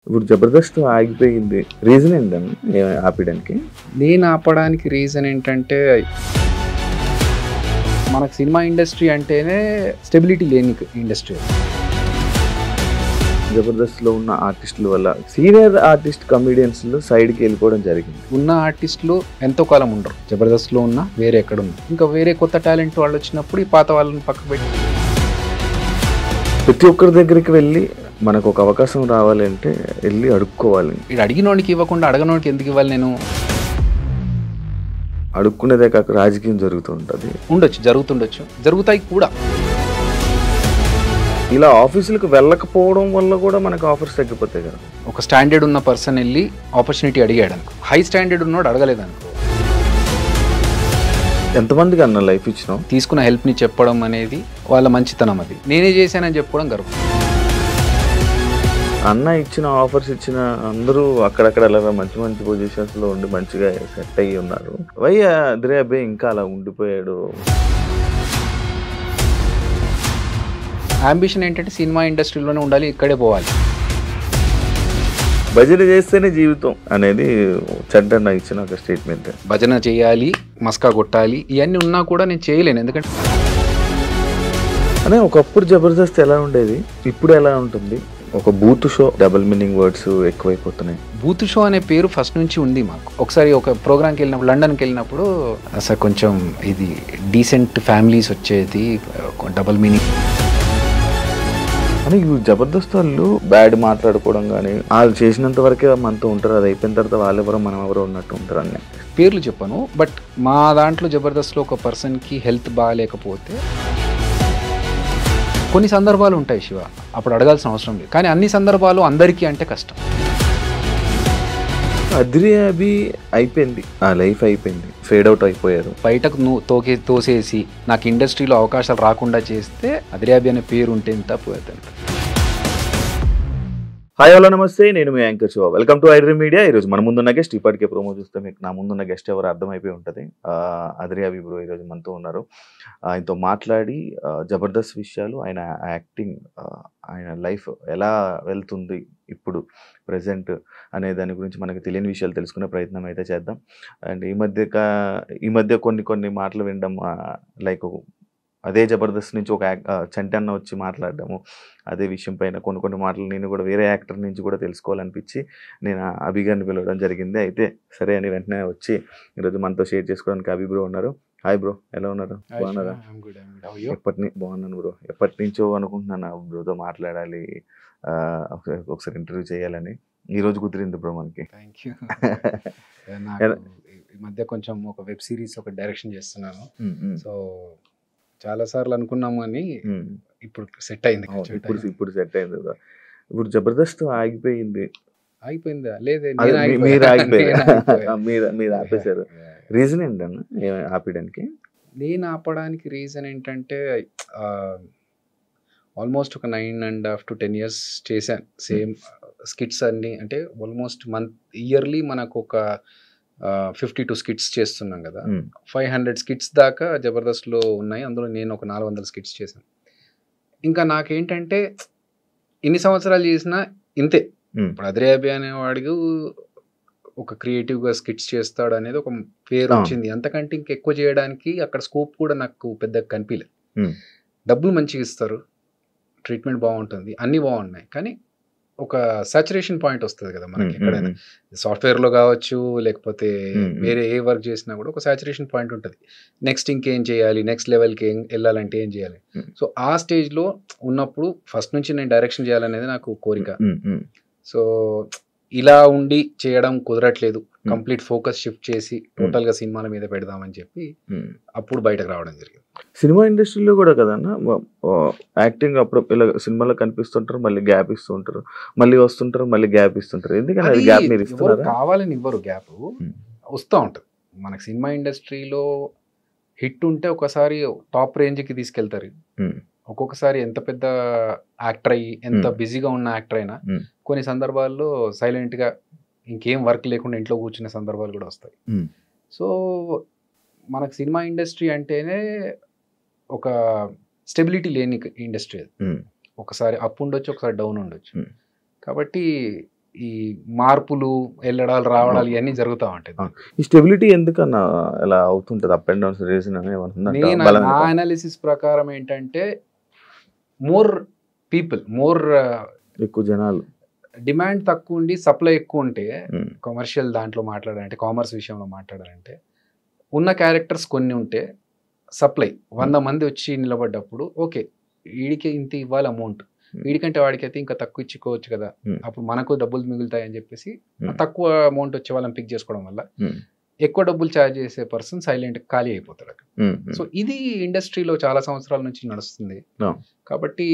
ఇప్పుడు జబర్దస్త్ ఆగిపోయింది. రీజన్ ఏంటండి ఆపేయడానికి? నేను ఆపడానికి రీజన్ ఏంటంటే మనకు సినిమా ఇండస్ట్రీ అంటేనే స్టెబిలిటీ లేని ఇండస్ట్రీ. జబర్దస్త్లో ఉన్న ఆర్టిస్టుల వల్ల సీనియర్ ఆర్టిస్ట్ కమెడియన్స్లో సైడ్కి వెళ్ళిపోవడం జరిగింది. ఉన్న ఆర్టిస్టులు ఎంతో కాలం ఉండరు. జబర్దస్త్లో ఉన్న వేరే ఎక్కడ ఉన్నారు. ఇంకా వేరే కొత్త టాలెంట్ వాళ్ళు వచ్చినప్పుడు ఈ పాత వాళ్ళని పక్కకు పెట్టి ప్రతి ఒక్కరి దగ్గరికి వెళ్ళి మనకు ఒక అవకాశం రావాలంటే వెళ్ళి అడుక్కోవాలి. ఇది అడిగినోడికి ఇవ్వకుండా అడగనోడికి ఎందుకు ఇవ్వాలి? నేను అడుక్కునేదే కాక రాజకీయం జరుగుతూ ఉంటుంది. జరుగుతుండొచ్చు, జరుగుతాయి కూడా. ఇలా ఆఫీసులకు వెళ్ళకపోవడం వల్ల కూడా మనకు ఆఫర్స్ తగ్గిపోతాయి కదా. ఒక స్టాండర్డ్ ఉన్న పర్సన్ వెళ్ళి ఆపర్చునిటీ అడిగాడు అనుకో, హై స్టాండర్డ్ ఉన్నోడు అడగలేదనుకో. ఎంతమందికి అన్న లైఫ్ ఇచ్చినాం? తీసుకున్న హెల్ప్ని చెప్పడం అనేది వాళ్ళ మంచితనం. అది నేనే చేశానని చెప్పుకోవడం గర్వం. అన్న ఇచ్చిన ఆఫర్స్ ఇచ్చిన అందరూ అక్కడక్కడ అలా మంచి మంచి పొజిషన్స్లో ఉండి మంచిగా సెట్ అయ్యి ఉన్నారు. అదిరే అబ్బాయి ఇంకా అలా ఉండిపోయాడు. అంబిషన్ ఏంటంటే సినిమా ఇండస్ట్రీలోనే ఉండాలి, ఇక్కడే పోవాలి. భజన చేస్తేనే జీవితం అనేది చెడ్డన్న ఇచ్చిన ఒక స్టేట్మెంట్. భజన చేయాలి, మస్కా కొట్టాలి, ఇవన్నీ ఉన్నా కూడా నేను చేయలేను. ఎందుకంటే అనే ఒకప్పుడు జబర్దస్త్ ఎలా ఉండేది, ఇప్పుడు ఎలా ఉంటుంది? ఒక బూత్ షో, డబుల్ మీనింగ్ వర్డ్స్ ఎక్కువైపోతున్నాయి. బూత్ షో అనే పేరు ఫస్ట్ నుంచి ఉంది మాకు. ఒకసారి ఒక ప్రోగ్రామ్కి వెళ్ళినప్పుడు, లండన్కి వెళ్ళినప్పుడు అసలు కొంచెం ఇది డీసెంట్ ఫ్యామిలీస్ వచ్చేది, డబుల్ మీనింగ్ అని. జబర్దస్త్ వాళ్ళు బ్యాడ్ మాట్లాడుకోవడం కానీ వాళ్ళు చేసినంత వరకే మనతో ఉంటారు. అది అయిపోయిన తర్వాత వాళ్ళెవరో మనం ఎవరో ఉన్నట్టు ఉంటారు. అన్నీ పేర్లు చెప్పను, బట్ మా దాంట్లో జబర్దస్త్లో ఒక పర్సన్కి హెల్త్ బాగాలేకపోతే కొన్ని సందర్భాలు ఉంటాయి శివ, అప్పుడు అడగాల్సిన అవసరం లేదు. కానీ అన్ని సందర్భాలు అందరికీ అంటే కష్టం. అదిరే అభి అయిపోయింది, ఆ లైఫ్ అయిపోయింది, ఫేడ్ అవుట్ అయిపోయారు. బయటకు నువ్వు తోసేసి నాకు ఇండస్ట్రీలో అవకాశాలు రాకుండా చేస్తే అదిరే అభి అనే పేరు ఉంటే ఎంత పోతుంది. హాయ్ హలో నమస్తే, నేను మీ anchor Shiva. Welcome to iDream Media. ఈరోజు మన ముందున్న గెస్ట్, ఇప్పటికే ప్రోమో చూస్తే మీకు నా ముందున్న గెస్ట్ ఎవరు అర్థమైపోయి ఉంటుంది. అదిరే అభి బ్రో ఈరోజు మనతో ఉన్నారు. ఆయనతో మాట్లాడి జబర్దస్త్ విషయాలు, ఆయన యాక్టింగ్, ఆయన లైఫ్ ఎలా వెళ్తుంది ఇప్పుడు ప్రజెంట్ అనే దాని గురించి మనకు తెలియని విషయాలు తెలుసుకునే ప్రయత్నం అయితే చేద్దాం. అండ్ ఈ మధ్య కొన్ని మాటలు వినడం, లైక్ అదే జబర్దస్త్ నుంచి ఒక చంటి అన్న వచ్చి మాట్లాడడము, అదే విషయం పైన కొన్ని మాటలు నేను కూడా వేరే యాక్టర్ నుంచి కూడా తెలుసుకోవాలనిపించి నేను అభి గారిని పిలవడం జరిగింది. అయితే సరే అని వెంటనే వచ్చి ఈరోజు మనతో షేర్ చేసుకోవడానికి అభి బ్రో ఉన్నారు. హాయ్ బ్రో, ఎలా ఉన్నారు? బాగున్నారా? బాగున్నాను బ్రో. ఎప్పటి నుంచో అనుకుంటున్నాను బ్రోతో మాట్లాడాలి, ఒకసారి ఇంటర్వ్యూ చేయాలని. ఈరోజు కుదిరింది బ్రో మనకి. ఈ మధ్య కొంచెం ఒక వెబ్ సిరీస్ ఒక డైరెక్షన్ చేస్తున్నాను. సో చాలా సార్లు అనుకున్నాము అని ఇప్పుడు సెట్ అయింది. ఇప్పుడు సెట్ అయింది. ఇప్పుడు జబర్దస్త్ ఆగిపోయిందా? లేదే, మీరు ఆగిపోయారు. మీరు ఆపేశారు. రీజన్ ఏంటన్నా ఆపేయడానికి? నేను ఆపడానికి రీజన్ ఏంటంటే ఆల్మోస్ట్ ఒక 9.5 to 10 years చేశాను సేమ్ స్కిట్స్ అన్ని. అంటే ఆల్మోస్ట్ ఇయర్లీ మనకు ఒక 52 స్కిట్స్ చేస్తున్నాం కదా. 500 స్కిట్స్ దాకా జబర్దస్త్లో ఉన్నాయి. అందులో నేను ఒక 400 స్కిట్స్ చేశాను. ఇంకా నాకేంటంటే ఇన్ని సంవత్సరాలు చేసినా ఇంతే. ఇప్పుడు అదిరే అభి అనేవాడికి ఒక క్రియేటివ్గా స్కిట్స్ చేస్తాడు అనేది ఒక పేరు వచ్చింది. అంతకంటే ఇంకెక్కువ చేయడానికి అక్కడ స్కోప్ కూడా నాకు పెద్దగా కనిపించలేదు. డబ్బులు మంచిగా ఇస్తారు, ట్రీట్మెంట్ బాగుంటుంది, అన్నీ బాగున్నాయి. కానీ ఒక సాచురేషన్ పాయింట్ వస్తుంది కదా మనకి. ఎక్కడైనా సాఫ్ట్వేర్లో కావచ్చు, లేకపోతే వేరే ఏ వర్క్ చేసినా కూడా ఒక సాచురేషన్ పాయింట్ ఉంటుంది. నెక్స్ట్ ఇంకేం చేయాలి, నెక్స్ట్ లెవెల్కి వెళ్ళాలంటే ఏం చేయాలి. సో ఆ స్టేజ్లో ఉన్నప్పుడు ఫస్ట్ నుంచి నేను డైరెక్షన్ చేయాలనేది నాకు కోరిక. సో ఇలా ఉండి చేయడం కుదరట్లేదు. కంప్లీట్ ఫోకస్ షిఫ్ట్ చేసి టోటల్గా సినిమాల మీద పెడదామని చెప్పి అప్పుడు బయటకు రావడం జరిగింది. సినిమా ఇండస్ట్రీలో కూడా కదన్నా యాక్టింగ్ అప్పుడు ఇలా సినిమాలో కనిపిస్తుంటారు, మళ్ళీ గ్యాప్ ఇస్తూ ఉంటారు, మళ్ళీ వస్తుంటారు, మళ్ళీ గ్యాప్ ఇస్తుంటారు. ఎందుకంటే గ్యాప్ మీరు ఇస్తున్నారు, కావాలని ఇవ్వరు. గ్యాప్ వస్తూ ఉంటుంది. మనకు సినిమా ఇండస్ట్రీలో హిట్ ఉంటే ఒకసారి టాప్ రేంజ్కి తీసుకెళ్తారు. ఒక్కొక్కసారి ఎంత పెద్ద యాక్టర్ అయ్యి, ఎంత బిజీగా ఉన్న యాక్టర్ అయినా కొన్ని సందర్భాల్లో సైలెంట్గా ఇంకేం వర్క్ లేకుండా ఇంట్లో కూర్చునే సందర్భాలు కూడా వస్తాయి. సో మనకు సినిమా ఇండస్ట్రీ అంటేనే ఒక స్టెబిలిటీ లేని ఇండస్ట్రీ. అది ఒకసారి అప్ ఉండొచ్చు, ఒకసారి డౌన్ ఉండొచ్చు. కాబట్టి ఈ మార్పులు వెళ్ళడాలు రావడాలు ఇవన్నీ జరుగుతూ ఉంటాయి. ఈ స్టెబిలిటీ ఎందుకన్నా ఎలా అవుతుంటది, అప్ అండ్ డౌన్స్ రీజన్ నేను నా అనాలిసిస్ ప్రకారం ఏంటంటే మోర్ పీపుల్ ఎక్కువ జనాలు, డిమాండ్ తక్కువ ఉండి సప్లై ఎక్కువ ఉంటే, కమర్షియల్ దాంట్లో మాట్లాడాలంటే, కామర్స్ విషయంలో మాట్లాడాలంటే, ఉన్న క్యారెక్టర్స్ కొన్ని ఉంటే సప్లై 100 మంది వచ్చి నిలబడ్డప్పుడు ఓకే వీడికి ఇంత ఇవ్వాలి అమౌంట్, వీడికంటే వాడికైతే ఇంకా తక్కువ ఇచ్చుకోవచ్చు కదా, అప్పుడు మనకు డబ్బులు మిగులుతాయి అని చెప్పేసి తక్కువ అమౌంట్ వచ్చే వాళ్ళని పిక్ చేసుకోవడం వల్ల ఎక్కువ డబ్బులు ఛార్జ్ చేసే పర్సన్ సైలెంట్ ఖాళీ అయిపోతాడు. సో ఇది ఇండస్ట్రీలో చాలా సంవత్సరాల నుంచి నడుస్తుంది. కాబట్టి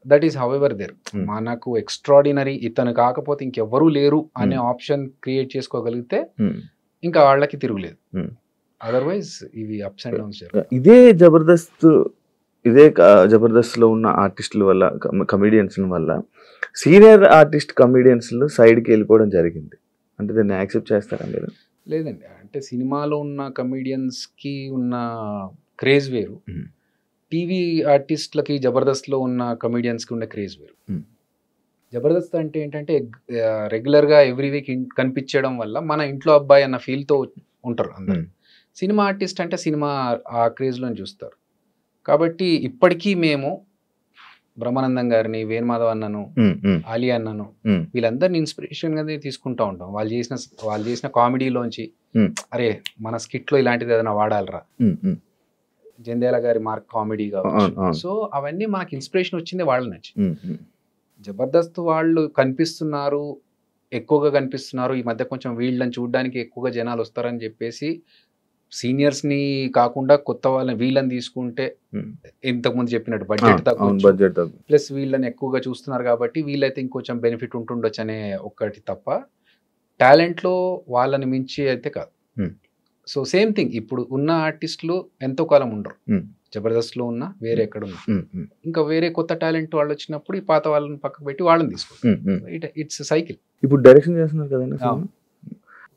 దట్ ఈస్ హౌఎవర్ దేర్. మనకు ఎక్స్ట్రాడినరీ ఇతను కాకపోతే ఇంకెవ్వరూ లేరు అనే ఆప్షన్ క్రియేట్ చేసుకోగలిగితే ఇంకా వాళ్ళకి తిరుగులేదు. అదర్వైజ్ ఇవి అప్స్ అండ్ డౌన్స్. ఇదే జబర్దస్త్ లో ఉన్న ఆర్టిస్టుల వల్ల, కమెడియన్స్ వల్ల సీనియర్ ఆర్టిస్ట్ కమెడియన్స్ సైడ్కి వెళ్ళిపోవడం జరిగింది. అంటే దాన్ని యాక్సెప్ట్ చేస్తారా మీరు? లేదండి, అంటే సినిమాలో ఉన్న కమెడియన్స్ కి ఉన్న క్రేజ్ వేరు, టీవీ ఆర్టిస్టులకి జబర్దస్త్లో ఉన్న కమెడియన్స్కి ఉన్న క్రేజ్ వేరు. జబర్దస్త్ అంటే ఏంటంటే రెగ్యులర్గా ఎవ్రీ వీక్ కనిపించడం వల్ల మన ఇంట్లో అబ్బాయి అన్న ఫీల్తో ఉంటారు అందరు. సినిమా ఆర్టిస్ట్ అంటే సినిమా ఆ క్రేజ్లో చూస్తారు. కాబట్టి ఇప్పటికీ మేము బ్రహ్మానందం గారిని, వేణుమాధవ్ అన్నను, ఆలీ అన్నను, వీళ్ళందరినీ ఇన్స్పిరేషన్గా తీసుకుంటూ ఉంటాం. వాళ్ళు చేసిన కామెడీలోంచి అరే మన స్కిట్లో ఇలాంటిది ఏదైనా వాడాలరా, జంధ్యాల గారి మార్క్ కామెడీ కావచ్చు. సో అవన్నీ మనకి ఇన్స్పిరేషన్ వచ్చింది వాళ్ళ నుంచి. జబర్దస్త్ వాళ్ళు కనిపిస్తున్నారు, ఎక్కువగా కనిపిస్తున్నారు, ఈ మధ్య కొంచెం వీళ్ళని చూడడానికి ఎక్కువగా జనాలు వస్తారని చెప్పేసి సీనియర్స్ ని కాకుండా కొత్త వాళ్ళని వీళ్ళని తీసుకుంటే ఇంతకుముందు చెప్పినట్టు బడ్జెట్ తక్కువ, ప్లస్ వీళ్ళని ఎక్కువగా చూస్తున్నారు కాబట్టి వీళ్ళైతే ఇంకొంచెం బెనిఫిట్ ఉంటుండొచ్చు అనే ఒక్కటి తప్ప టాలెంట్ లో వాళ్ళని మించి అయితే కాదు. సో సేమ్ థింగ్ ఇప్పుడు ఉన్న ఆర్టిస్టులు ఎంతో కాలం ఉండరు, జబర్దస్త్ లో ఉన్నా వేరే ఎక్కడ ఉన్నా, ఇంకా వేరే కొత్త టాలెంట్ వాళ్ళు వచ్చినప్పుడు ఈ పాత వాళ్ళని పక్కకు పెట్టి వాళ్ళని తీసుకుంటారు. It's cycle. ఇప్పుడు డైరెక్షన్ చేస్తున్నారు కదండి,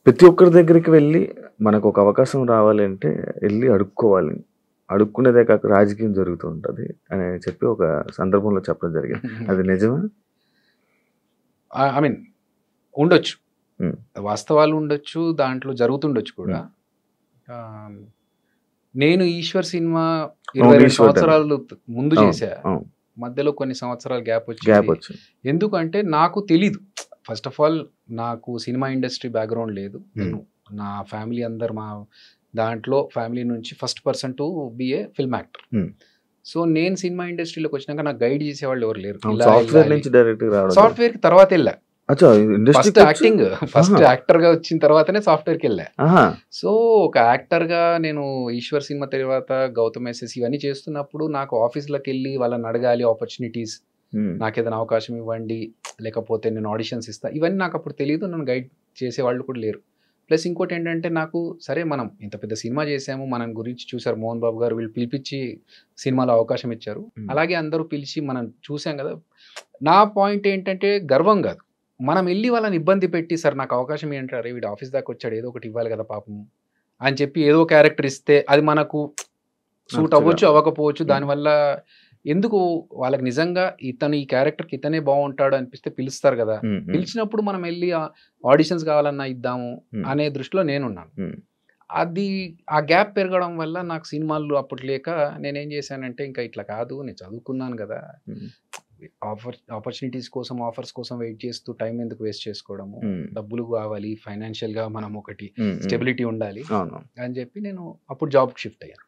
ప్రతి ఒక్కరి దగ్గరికి వెళ్ళి మనకు ఒక అవకాశం రావాలి అంటే వెళ్ళి అడుక్కోవాలి, అడుక్కునేదే కాక రాజకీయం జరుగుతూ ఉంటుంది అని చెప్పి ఒక సందర్భంలో చెప్పడం జరిగింది. అది నిజమా? ఐ మీన్ ఉండొచ్చు, వాస్తవాలు ఉండొచ్చు, దాంట్లో జరుగుతుండొచ్చు కూడా. నేను ఈశ్వర్ సినిమా 22 సంవత్సరాలు ముందు చేశా, మధ్యలో కొన్ని సంవత్సరాలు గ్యాప్ వచ్చి, ఎందుకంటే నాకు తెలీదు. ఫస్ట్ ఆఫ్ ఆల్ నాకు సినిమా ఇండస్ట్రీ బ్యాక్గ్రౌండ్ లేదు. నేను నా ఫ్యామిలీ అందరు మా దాంట్లో ఫ్యామిలీ నుంచి first person to be a film actor. So నేను సినిమా ఇండస్ట్రీలోకి వచ్చినాక నాకు గైడ్ చేసేవాళ్ళు ఎవరు లేరు. సాఫ్ట్వేర్ కి తర్వాత వెళ్ళా, ఫస్ట్ యాక్టింగ్, ఫస్ట్ యాక్టర్ గా వచ్చిన తర్వాతనే సాఫ్ట్వేర్ కి వెళ్ళా. సో ఒక యాక్టర్ గా నేను ఈశ్వర్ సినిమా తర్వాత గౌతమ్ ఎస్ఎస్ ఇవన్నీ చేస్తున్నప్పుడు నాకు ఆఫీస్లోకి వెళ్ళి వాళ్ళని అడగాలి ఆపర్చునిటీస్, నాకు ఏదైనా అవకాశం ఇవ్వండి, లేకపోతే నేను ఆడిషన్స్ ఇస్తా, ఇవన్నీ నాకు అప్పుడు తెలియదు, నన్ను గైడ్ చేసే వాళ్ళు కూడా లేరు. ప్లస్ ఇంకోటి ఏంటంటే నాకు సరే మనం ఇంత పెద్ద సినిమా చేసాము, మనం గురించి చూసారు మోహన్ బాబు గారు, వీళ్ళు పిలిపించి సినిమాలో అవకాశం ఇచ్చారు, అలాగే అందరూ పిలిచి మనం చూసాం కదా. నా పాయింట్ ఏంటంటే గర్వం కాదు, మనం వెళ్ళి వాళ్ళని ఇబ్బంది పెట్టి సార్ నాకు అవకాశం ఏంటారు, వీడు ఆఫీస్ దాకా వచ్చాడు ఏదో ఒకటి ఇవ్వాలి కదా పాపం అని చెప్పి ఏదో క్యారెక్టర్ ఇస్తే అది మనకు సూట్ అవ్వచ్చు అవ్వకపోవచ్చు, దానివల్ల ఎందుకు వాళ్ళకి నిజంగా ఇతను ఈ క్యారెక్టర్కి ఇతనే బాగుంటాడు అనిపిస్తే పిలుస్తారు కదా, పిలిచినప్పుడు మనం వెళ్ళి ఆడిషన్స్ కావాలన్నా ఇద్దాము అనే దృష్టిలో నేనున్నాను. అది ఆ గ్యాప్ పెరగడం వల్ల నాకు సినిమాలు అప్పుడు లేక నేనేం చేశానంటే ఇంకా ఇట్లా కాదు, నేను చదువుకున్నాను కదా, ఆపర్చునిటీస్ కోసం ఆఫర్స్ కోసం వెయిట్ చేస్తూ టైం ఎందుకు వేస్ట్ చేసుకోవడము, డబ్బులు కావాలి, ఫైనాన్షియల్ గా మనం ఒకటి స్టెబిలిటీ ఉండాలి అని చెప్పి నేను అప్పుడు జాబ్కి షిఫ్ట్ అయ్యాను.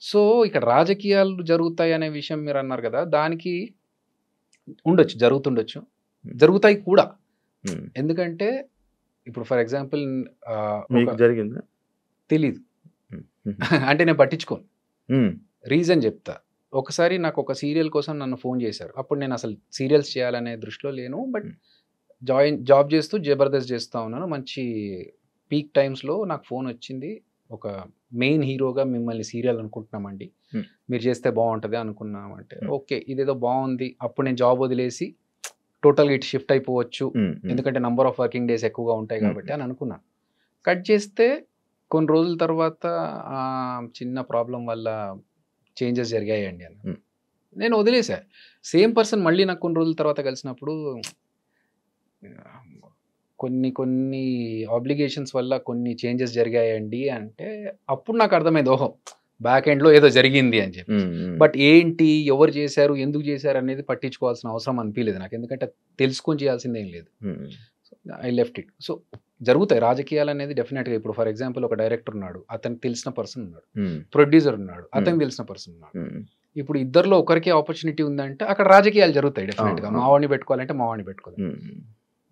సో ఇక్కడ రాజకీయాలు జరుగుతాయి అనే విషయం మీరు అన్నారు కదా, దానికి ఉండొచ్చు, జరుగుతుండొచ్చు, జరుగుతాయి కూడా. ఎందుకంటే ఇప్పుడు ఫర్ ఎగ్జాంపుల్ జరిగిందా తెలీదు అంటే నేను పట్టించుకోను, రీజన్ చెప్తా. ఒకసారి నాకు ఒక సీరియల్ కోసం నన్ను ఫోన్ చేశారు, అప్పుడు నేను అసలు సీరియల్స్ చేయాలనే దృష్టిలో లేను, బట్ జాబ్ చేస్తూ జబర్దస్త్ చేస్తూ ఉన్నాను. మంచి పీక్ టైమ్స్లో నాకు ఫోన్ వచ్చింది, ఒక మెయిన్ హీరోగా మిమ్మల్ని సీరియల్ అనుకుంటున్నామండి, మీరు చేస్తే బాగుంటుంది అనుకున్నామంటే ఓకే ఇదేదో బాగుంది. అప్పుడు నేను జాబ్ వదిలేసి టోటల్గా ఇటు షిఫ్ట్ అయిపోవచ్చు, ఎందుకంటే నంబర్ ఆఫ్ వర్కింగ్ డేస్ ఎక్కువగా ఉంటాయి కాబట్టి అని అనుకున్నాను. కట్ చేస్తే కొన్ని రోజుల తర్వాత చిన్న ప్రాబ్లం వల్ల చేంజెస్ జరిగాయండి అని నేను వదిలేసా. సేమ్ పర్సన్ మళ్ళీ నాకు కొన్ని రోజుల తర్వాత కలిసినప్పుడు కొన్ని ఆబ్లిగేషన్స్ వల్ల కొన్ని చేంజెస్ జరిగాయండి అంటే అప్పుడు నాకు అర్థమైంది, ఓహో బ్యాక్ ఎండ్లో ఏదో జరిగింది అని చెప్పి. బట్ ఏంటి, ఎవరు చేశారు, ఎందుకు చేశారు అనేది పట్టించుకోవాల్సిన అవసరం అనిపించలేదు నాకు, ఎందుకంటే తెలుసుకొని చేయాల్సింది ఏం లేదు. I left it. సో జరుగుతాయి రాజకీయాలు అనేది డెఫినెట్గా. ఇప్పుడు ఫర్ ఎగ్జాంపుల్ ఒక డైరెక్టర్ ఉన్నాడు, అతనికి తెలిసిన పర్సన్ ఉన్నాడు, ప్రొడ్యూసర్ ఉన్నాడు, అతనికి తెలిసిన పర్సన్ ఉన్నాడు. ఇప్పుడు ఇద్దరిలో ఒకరికి ఆపర్చునిటీ ఉందంటే అక్కడ రాజకీయాలు జరుగుతాయి డెఫినెట్గా. మావాడిని పెట్టుకోవాలంటే మావాడిని పెట్టుకోవాలి.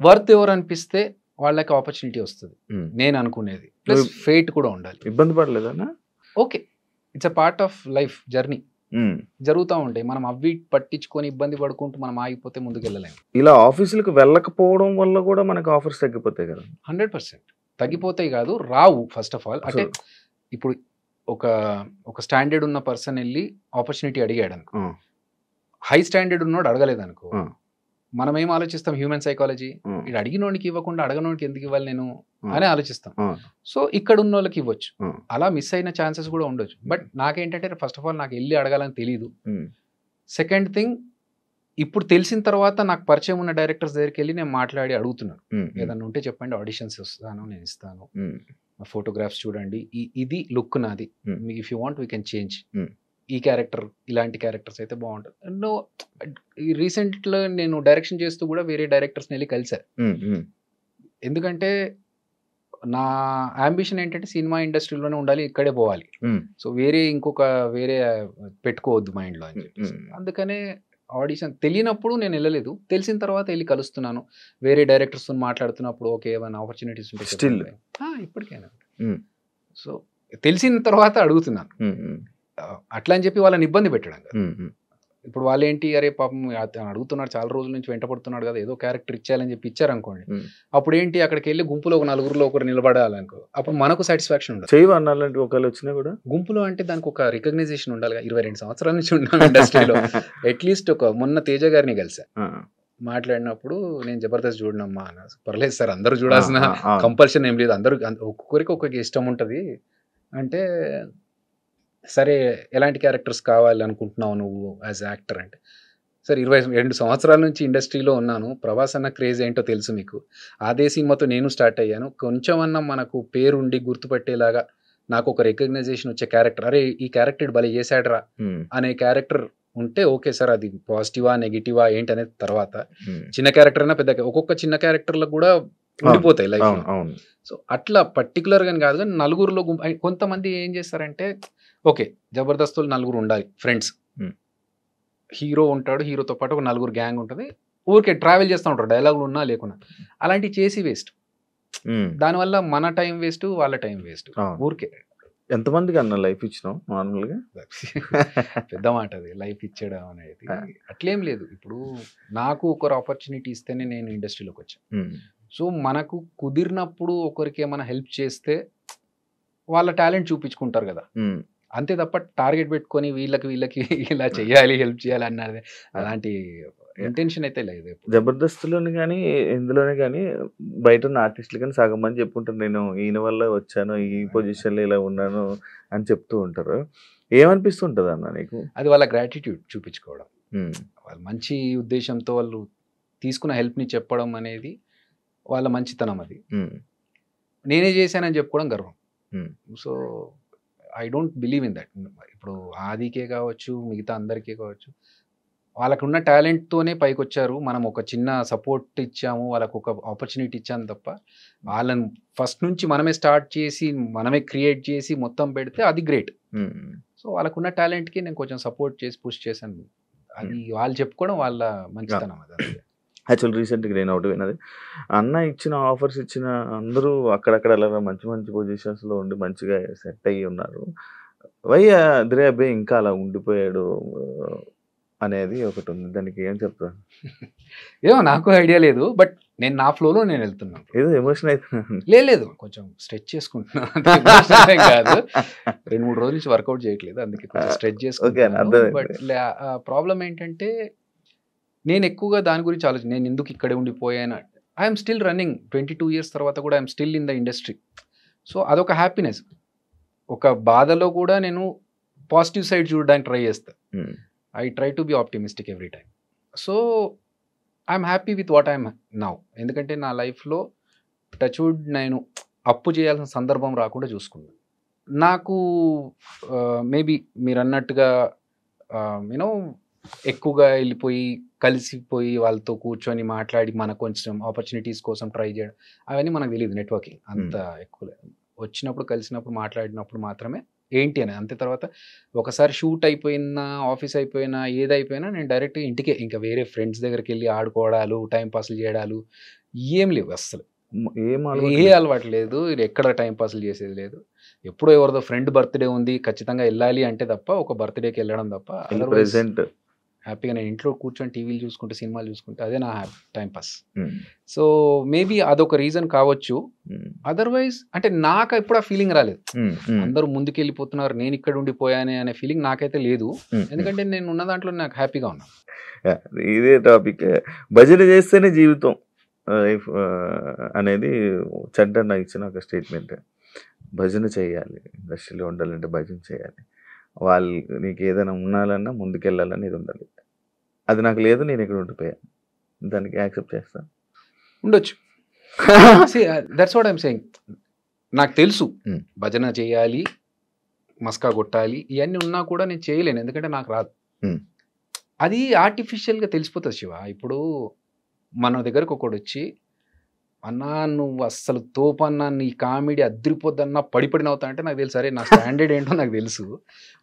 వర్త్ ఎవరు అనిపిస్తే వాళ్ళకి ఆపర్చునిటీ వస్తుంది నేను అనుకునేది. ప్లస్ ఫేట్ కూడా ఉండాలి. ఇబ్బంది పడలేదన్నా? Okay, it's a part of life journey. జరుగుతూ ఉంటాయి. మనం అవి పట్టించుకొని ఇబ్బంది పడుకుంటూ మనం ఆగిపోతే ముందుకు వెళ్ళలేము. ఇలా ఆఫీసులకు వెళ్ళకపోవడం వల్ల కూడా మనకు ఆఫర్స్ తగ్గిపోతాయి కదా? 100% తగ్గిపోతాయి కాదు, రావు. ఫస్ట్ ఆఫ్ ఆల్ అంటే ఇప్పుడు ఒక స్టాండర్డ్ ఉన్న పర్సన్ వెళ్ళి ఆపర్చునిటీ అడిగాడు అనుకో, హై స్టాండర్డ్ ఉన్నోడు అడగలేదు అనుకో, మనం ఏం ఆలోచిస్తాం, హ్యూమన్ సైకాలజీ, ఇది అడిగినోడికి ఇవ్వకుండా అడగనోడికి ఎందుకు ఇవ్వాలి నేను అని ఆలోచిస్తాం. సో ఇక్కడ ఉన్న వాళ్ళకి ఇవ్వచ్చు, అలా మిస్ అయిన ఛాన్సెస్ కూడా ఉండొచ్చు. బట్ నాకేంటంటే ఫస్ట్ ఆఫ్ ఆల్ నాకు వెళ్ళి అడగాలని తెలీదు. సెకండ్ థింగ్, ఇప్పుడు తెలిసిన తర్వాత నాకు పరిచయం ఉన్న డైరెక్టర్స్ దగ్గరికి వెళ్ళి నేను మాట్లాడి అడుగుతున్నాను, ఏదన్నా ఉంటే చెప్పండి, ఆడిషన్స్ వస్తాను, నేను ఇస్తాను, ఫోటోగ్రాఫ్స్ చూడండి, ఇది లుక్ నాది, if you want we can change, ఈ క్యారెక్టర్ ఇలాంటి క్యారెక్టర్స్ అయితే బాగుంటుంది. నో, రీసెంట్లో నేను డైరెక్షన్ చేస్తూ కూడా వేరే డైరెక్టర్స్ని వెళ్ళి కలిసారు. ఎందుకంటే నా అంబిషన్ ఏంటంటే సినిమా ఇండస్ట్రీలోనే ఉండాలి, ఇక్కడే పోవాలి. సో వేరే పెట్టుకోవద్దు మైండ్లో అని చెప్పి. అందుకనే ఆడిషన్ తెలియనప్పుడు నేను వెళ్ళలేదు, తెలిసిన తర్వాత వెళ్ళి కలుస్తున్నాను. వేరే డైరెక్టర్స్తో మాట్లాడుతున్నప్పుడు ఓకే ఏమైనా ఆపర్చునిటీస్ ఉంటే ఇప్పటికైనా. సో తెలిసిన తర్వాత అడుగుతున్నాను, అట్లా అని చెప్పి వాళ్ళని ఇబ్బంది పెట్టడం కదా. ఇప్పుడు వాళ్ళు ఏంటి, అరే పాపం అడుగుతున్నాడు, చాలా రోజుల నుంచి వెంట పడుతున్నాడు కదా, ఏదో క్యారెక్టర్ ఇచ్చేయాలని చెప్పి ఇచ్చారనుకోండి, అప్పుడు ఏంటి అక్కడికి వెళ్ళి గుంపులో ఒక నలుగురిలో ఒకరు నిలబడాలనుకో, అప్పుడు మనకు సాటిస్ఫాక్షన్ ఉండదు. చేయవన్నాలంటే ఒకళ్ళు వచ్చినా కూడా గుంపులో అంటే దానికి ఒక రికగ్నైజేషన్ ఉండాలి. 22 సంవత్సరాల నుంచి ఉన్నాను ఇండస్ట్రీలో. అట్లీస్ట్ మొన్న తేజ గారిని కలిసా, మాట్లాడినప్పుడు నేను జబర్దస్త్ చూడనమ్మా అన్న. పర్లేదు సార్, అందరూ చూడాల్సిన కంపల్షన్ ఏం లేదు, అందరూ ఒక్కొక్కరికి ఒక్కొక్క ఇష్టం ఉంటుంది అంటే, సరే ఎలాంటి క్యారెక్టర్స్ కావాలి అనుకుంటున్నావు నువ్వు యాజ్ యాక్టర్ అంటే, సరే 22 సంవత్సరాల నుంచి ఇండస్ట్రీలో ఉన్నాను, ప్రభాస్ అన్న క్రేజ్ ఏంటో తెలుసు మీకు, అదే సినిమాతో నేను స్టార్ట్ అయ్యాను, కొంచెం అన్నా మనకు పేరుండి గుర్తుపట్టేలాగా నాకు ఒక రికగ్నైజేషన్ వచ్చే క్యారెక్టర్, అరే ఈ క్యారెక్టర్ భలే చేశాడరా అనే క్యారెక్టర్ ఉంటే ఓకే సార్, అది పాజిటివా నెగిటివా ఏంటి అనేది తర్వాత. చిన్న క్యారెక్టర్ అయినా పెద్ద, ఒక్కొక్క చిన్న క్యారెక్టర్లకు కూడా ఉండిపోతాయి లైఫ్. సో అట్లా పర్టికులర్గా కాదు, కానీ నలుగురిలో కొంతమంది ఏం చేస్తారంటే, ఓకే జబర్దస్తులు నలుగురు ఉండాలి ఫ్రెండ్స్, హీరో ఉంటాడు, హీరోతో పాటు ఒక నలుగురు గ్యాంగ్ ఉంటుంది, ఊరికే ట్రావెల్ చేస్తూ ఉంటారు, డైలాగులు ఉన్నా లేకున్నా, అలాంటివి చేసి వేస్ట్. దానివల్ల మన టైం వేస్ట్, వాళ్ళ టైం వేస్ట్. ఊరికే ఎంతమందికి అన్న లైఫ్ ఇచ్చినావు నార్మల్గా? పెద్ద మాట అది, లైఫ్ ఇచ్చడం అనేది. అట్లేం లేదు, ఇప్పుడు నాకు ఒకరు ఆపర్చునిటీ ఇస్తేనే నేను ఇండస్ట్రీలోకి వచ్చాను. సో మనకు కుదిరినప్పుడు ఒకరికి ఏమైనా హెల్ప్ చేస్తే వాళ్ళ టాలెంట్ చూపించుకుంటారు కదా, అంతే తప్ప టార్గెట్ పెట్టుకొని వీళ్ళకి ఇలా చేయాలి, హెల్ప్ చేయాలి అన్నది అలాంటి ఇంటెన్షన్ అయితే లేదు. జబర్దస్త్లోని కానీ ఇందులోనే కానీ బయట ఉన్న ఆర్టిస్టులు కానీ సగం మంది చెప్పుకుంటారు, నేను ఈయన వల్ల వచ్చాను, ఈ పొజిషన్లో ఇలా ఉన్నాను అని చెప్తూ ఉంటారు. ఏమనిపిస్తుంటుంది అన్న నీకు? అది వాళ్ళ గ్రాటిట్యూడ్ చూపించుకోవడం, వాళ్ళ మంచి ఉద్దేశంతో వాళ్ళు తీసుకున్న హెల్ప్ని చెప్పడం అనేది వాళ్ళ మంచితనం. అది నేనే చేశానని చెప్పుకోవడం గర్వం. So I don't believe in that. ఇప్పుడు ఆదికే కావచ్చు, మిగతా అందరికీ కావచ్చు, వాళ్ళకున్న టాలెంట్తోనే పైకి వచ్చారు. మనం ఒక చిన్న సపోర్ట్ ఇచ్చాము, వాళ్ళకు ఒక ఆపర్చునిటీ ఇచ్చాము తప్ప, వాళ్ళని ఫస్ట్ నుంచి మనమే స్టార్ట్ చేసి మనమే క్రియేట్ చేసి మొత్తం పెడితే అది గ్రేట్. సో వాళ్ళకున్న టాలెంట్కి నేను కొంచెం సపోర్ట్ చేసి పుష్ చేశాను. అది వాళ్ళు చెప్పుకోవడం వాళ్ళ మంచితనం. అది యాక్చువల్ రీసెంట్గా నేను ఒకటి విన్నది, అన్న ఇచ్చిన ఆఫర్స్ ఇచ్చిన అందరూ అక్కడక్కడ అలా మంచి మంచి పొజిషన్స్లో ఉండి మంచిగా సెట్ అయ్యి ఉన్నారు, వై అదిరే అబ్బాయి ఇంకా అలా ఉండిపోయాడు అనేది ఒకటి ఉంది. దానికి ఏం చెప్తాను? ఏమో నాకు ఐడియా లేదు, బట్ నేను నా ఫ్లోలో నేను వెళ్తున్నాను. ఏదో ఎమోషన్ అవుతున్నాను. లేదు, కొంచెం స్ట్రెచ్ చేసుకుంటున్నాను కాదు, 2-3 రోజుల నుంచి వర్కౌట్ చేయట్లేదు, అందుకే కొంచెం స్ట్రెచ్ చేసుకుంటున్నాను. బట్ ప్రాబ్లం ఏంటంటే, నేను ఎక్కువగా దాని గురించి ఆలోచన, నేను ఎందుకు ఇక్కడే ఉండిపోయాను. ఐఎమ్ స్టిల్ రన్నింగ్ 22 years తర్వాత కూడా I'm still in the industry. So అదొక హ్యాపీనెస్. ఒక బాధలో కూడా నేను పాజిటివ్ సైడ్ చూడడానికి ట్రై చేస్తాను. I try to be optimistic every time. So I'm happy with what I'm now. ఎందుకంటే నా లైఫ్లో టచ్వుడ్ నేను అప్పు చేయాల్సిన సందర్భం రాకుండా చూసుకున్నాను. నాకు మేబీ మీరు అన్నట్టుగా యూనో ఎక్కువగా వెళ్ళిపోయి కలిసిపోయి వాళ్ళతో కూర్చొని మాట్లాడి మనకు కొంచెం ఆపర్చునిటీస్ కోసం ట్రై చేయడం అవన్నీ మనకు తెలియదు. నెట్వర్కింగ్ అంత ఎక్కువ లేదు. వచ్చినప్పుడు కలిసినప్పుడు మాట్లాడినప్పుడు మాత్రమే ఏంటి అని. అంతే తర్వాత ఒకసారి షూట్ అయిపోయినా ఆఫీస్ అయిపోయినా ఏదైపోయినా నేను డైరెక్ట్ ఇంటికే, ఇంకా వేరే ఫ్రెండ్స్ దగ్గరికి వెళ్ళి ఆడుకోవడాలు టైం పాస్లు చేయడాలు ఏం లేవు అస్సలు. ఏ అలవాటు లేదు. ఎక్కడ టైం పాస్లు చేసేది లేదు. ఎప్పుడో ఎవరిదో ఫ్రెండ్ బర్త్డే ఉంది ఖచ్చితంగా వెళ్ళాలి అంటే తప్ప, ఒక బర్త్డేకి వెళ్ళడం తప్ప అదర్వైజ్ హ్యాపీగా నేను ఇంట్లో కూర్చొని టీవీలు చూసుకుంటే సినిమాలు చూసుకుంటే అదే నా టైం పాస్. సో మేబీ అదొక రీజన్ కావచ్చు. అదర్వైజ్ అంటే నాకు ఎప్పుడు ఆ ఫీలింగ్ రాలేదు. అందరూ ముందుకు వెళ్ళిపోతున్నారు నేను ఇక్కడ ఉండిపోయానే అనే ఫీలింగ్ నాకైతే లేదు. ఎందుకంటే నేను ఉన్న దాంట్లో నాకు హ్యాపీగా ఉన్నాను. ఇదే టాపిక్, భజన చేస్తేనే జీవితం అనేది చంటన్న ఇచ్చిన ఒక స్టేట్మెంట్. భజన చేయాలి, ఇండస్ట్రీలో ఉండాలంటే భజన చేయాలి. వాళ్ళు నీకు ఏదైనా ఉండాలన్నా ముందుకెళ్ళాలని ఇది ఉండాలి. అది నాకు లేదు, నేను ఇక్కడ ఉండిపోయాను. దానికి యాక్సెప్ట్ చేస్తా ఉండొచ్చు. That's what I'm saying. నాకు తెలుసు భజన చేయాలి, మస్కా కొట్టాలి, ఇవన్నీ ఉన్నా కూడా నేను చేయలేను. ఎందుకంటే నాకు రాదు. అది ఆర్టిఫిషియల్గా తెలిసిపోతుంది శివ. ఇప్పుడు మన దగ్గరకు ఒకడు వచ్చి అన్నా నువ్వు అస్సలు తోపన్నా, నీ కామెడీ అద్దరిపోద్దన్నా పడిపడి నవ్వుతా అంటే నాకు తెలుసు. అరే నా స్టాండర్డ్ ఏంటో నాకు తెలుసు,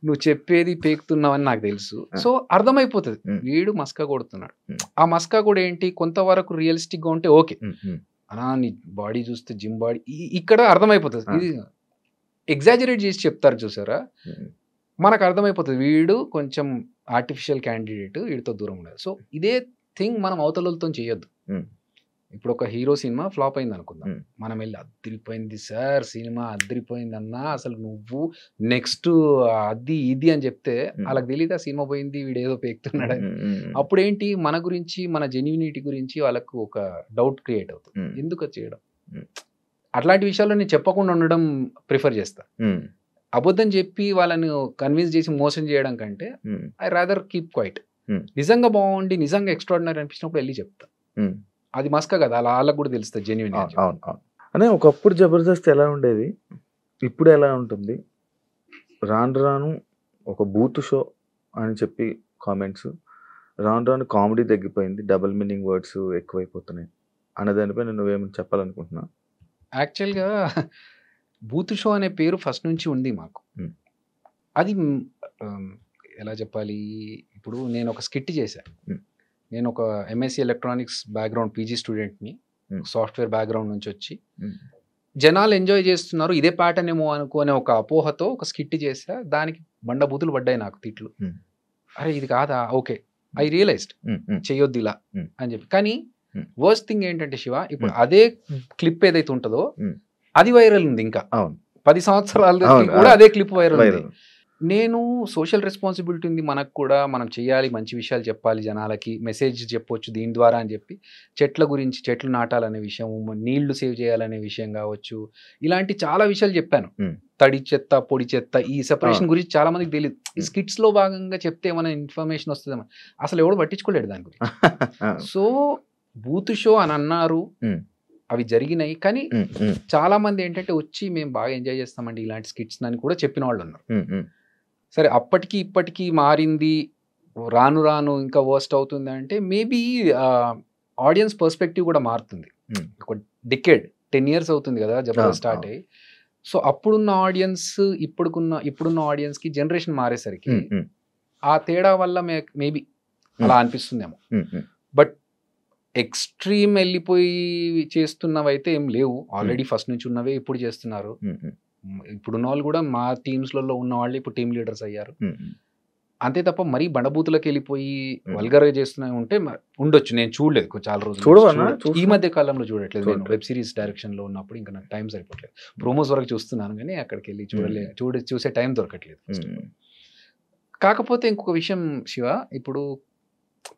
నువ్వు చెప్పేది పేకుతున్నావని నాకు తెలుసు. సో అర్థమైపోతుంది వీడు మస్కా కొడుతున్నాడు. ఆ మస్కా కూడా ఏంటి కొంతవరకు రియలిస్టిక్గా ఉంటే ఓకే, అన్నా నీ బాడీ చూస్తే జిమ్ బాడీ ఇక్కడ అర్థమైపోతుంది. ఇది ఎగ్జాజరేట్ చేసి చెప్తారు చూసారా, మనకు అర్థమైపోతుంది వీడు కొంచెం ఆర్టిఫిషియల్ క్యాండిడేట్, వీడితో దూరం ఉండదు. సో ఇదే థింగ్ మనం అవతలతో చేయొద్దు. ఇప్పుడు ఒక హీరో సినిమా ఫ్లాప్ అయింది అనుకుందాం, మనం వెళ్ళి అద్దరిపోయింది సార్ సినిమా అద్దరిపోయింది అన్నా, అసలు నువ్వు నెక్స్ట్ అది ఇది అని చెప్తే వాళ్ళకి తెలియదు ఆ సినిమా పోయింది వీడు ఏదో పేకుతున్నాడు. అప్పుడు ఏంటి మన గురించి మన జెన్యూనిటీ గురించి వాళ్ళకు ఒక డౌట్ క్రియేట్ అవుతుంది. ఎందుకు చేయడం? అట్లాంటి విషయాల్లో నేను చెప్పకుండా ఉండడం ప్రిఫర్ చేస్తా. అబద్ధం చెప్పి వాళ్ళని కన్విన్స్ చేసి మోసం చేయడం కంటే ఐ రాదర్ కీప్ క్వైట్. నిజంగా బాగుండి నిజంగా ఎక్స్ట్రాడినరీ అనిపించినప్పుడు వెళ్ళి చెప్తా. అది మస్కా కదా, అలా వాళ్ళకి కూడా తెలుస్తుంది జెన్యూన్. అనే ఒకప్పుడు జబర్దస్త్ ఎలా ఉండేది, ఇప్పుడు ఎలా ఉంటుంది? రాను రాను ఒక బూత్ షో అని చెప్పి కామెంట్స్, రాను రాను కామెడీ తగ్గిపోయింది, డబుల్ మీనింగ్ వర్డ్స్ ఎక్కువైపోతున్నాయి అనే దానిపై నువ్వేమని చెప్పాలనుకుంటున్నా? యాక్చువల్గా బూత్ షో అనే పేరు ఫస్ట్ నుంచి ఉంది మాకు. అది ఎలా చెప్పాలి, ఇప్పుడు నేను ఒక స్కిట్ చేశాను. నేను ఒక ఎంఎస్సి ఎలక్ట్రానిక్స్ బ్యాక్గ్రౌండ్ పీజీ స్టూడెంట్ని, సాఫ్ట్వేర్ బ్యాక్గ్రౌండ్ నుంచి వచ్చి జనాలు ఎంజాయ్ చేస్తున్నారు ఇదే ప్యాటర్న్ ఏమో అనుకునే ఒక అపోహతో ఒక స్కిట్ చేసా. దానికి బండబూతులు పడ్డాయి నాకు, తిట్లు. అరే ఇది కాదా, ఓకే ఐ రియలైజ్డ్ చెయ్యొద్దు ఇలా అని చెప్పి. కానీ వర్స్ట్ థింగ్ ఏంటంటే శివ, ఇప్పుడు అదే క్లిప్ ఏదైతే ఉంటుందో అది వైరల్ ఉంది. ఇంకా 10 సంవత్సరాల కూడా అదే క్లిప్ వైరల్ ఉంది. నేను సోషల్ రెస్పాన్సిబిలిటీ ఉంది మనకు కూడా, మనం చేయాలి, మంచి విషయాలు చెప్పాలి, జనాలకి మెసేజ్ చెప్పొచ్చు దీని ద్వారా అని చెప్పి చెట్ల గురించి, చెట్లు నాటాలనే విషయం, నీళ్లు సేవ్ చేయాలనే విషయం కావచ్చు, ఇలాంటి చాలా విషయాలు చెప్పాను. తడి చెత్త పొడి చెత్త ఈ సెపరేషన్ గురించి చాలా మందికి తెలియదు. ఈ స్కిట్స్ లో భాగంగా చెప్తే ఏమైనా ఇన్ఫర్మేషన్ వస్తుందేమో, అసలు ఎవడు పట్టించుకోలేడు దాని గురించి. సో బూత్ షో అని అన్నారు, అవి జరిగినాయి. కానీ చాలా మంది ఏంటంటే వచ్చి మేము బాగా ఎంజాయ్ చేస్తామండి ఇలాంటి స్కిట్స్ అని కూడా చెప్పిన వాళ్ళు ఉన్నారు. సరే అప్పటికి ఇప్పటికీ మారింది, రాను రాను ఇంకా వర్స్ట్ అవుతుంది అంటే మేబీ ఆడియన్స్ పర్స్పెక్టివ్ కూడా మారుతుంది. ఒక డికేడ్ 10 years అవుతుంది కదా జబర్దస్త్ స్టార్ట్ అయ్యి. సో అప్పుడున్న ఆడియన్స్ ఇప్పుడున్న ఆడియన్స్ కి జనరేషన్ మారేసరికి ఆ తేడా వల్ల మేబీ అలా అనిపిస్తుందేమో. బట్ ఎక్స్ట్రీమ్ వెళ్ళిపోయి చేస్తున్నవైతే ఏం లేవు. ఆల్రెడీ ఫస్ట్ నుంచి ఉన్నవే ఇప్పుడు చేస్తున్నారు. ఇప్పుడున్న వాళ్ళు కూడా మా టీమ్స్లలో ఉన్న వాళ్ళు ఇప్పుడు టీమ్ లీడర్స్ అయ్యారు. అంతే తప్ప మరీ బండబూతులకు వెళ్ళిపోయి వల్గర్గా చేస్తున్నా ఉంటే ఉండొచ్చు. నేను చూడలేదు చాలా రోజులు, ఈ మధ్య కాలంలో చూడట్లేదు. నేను వెబ్ సిరీస్ డైరెక్షన్ లో ఉన్నప్పుడు ఇంకా నాకు టైం సరిపోవట్లేదు. ప్రోమోస్ వరకు చూస్తున్నాను కానీ అక్కడికి వెళ్ళి చూసే టైం దొరకట్లేదు. కాకపోతే ఇంకొక విషయం శివ, ఇప్పుడు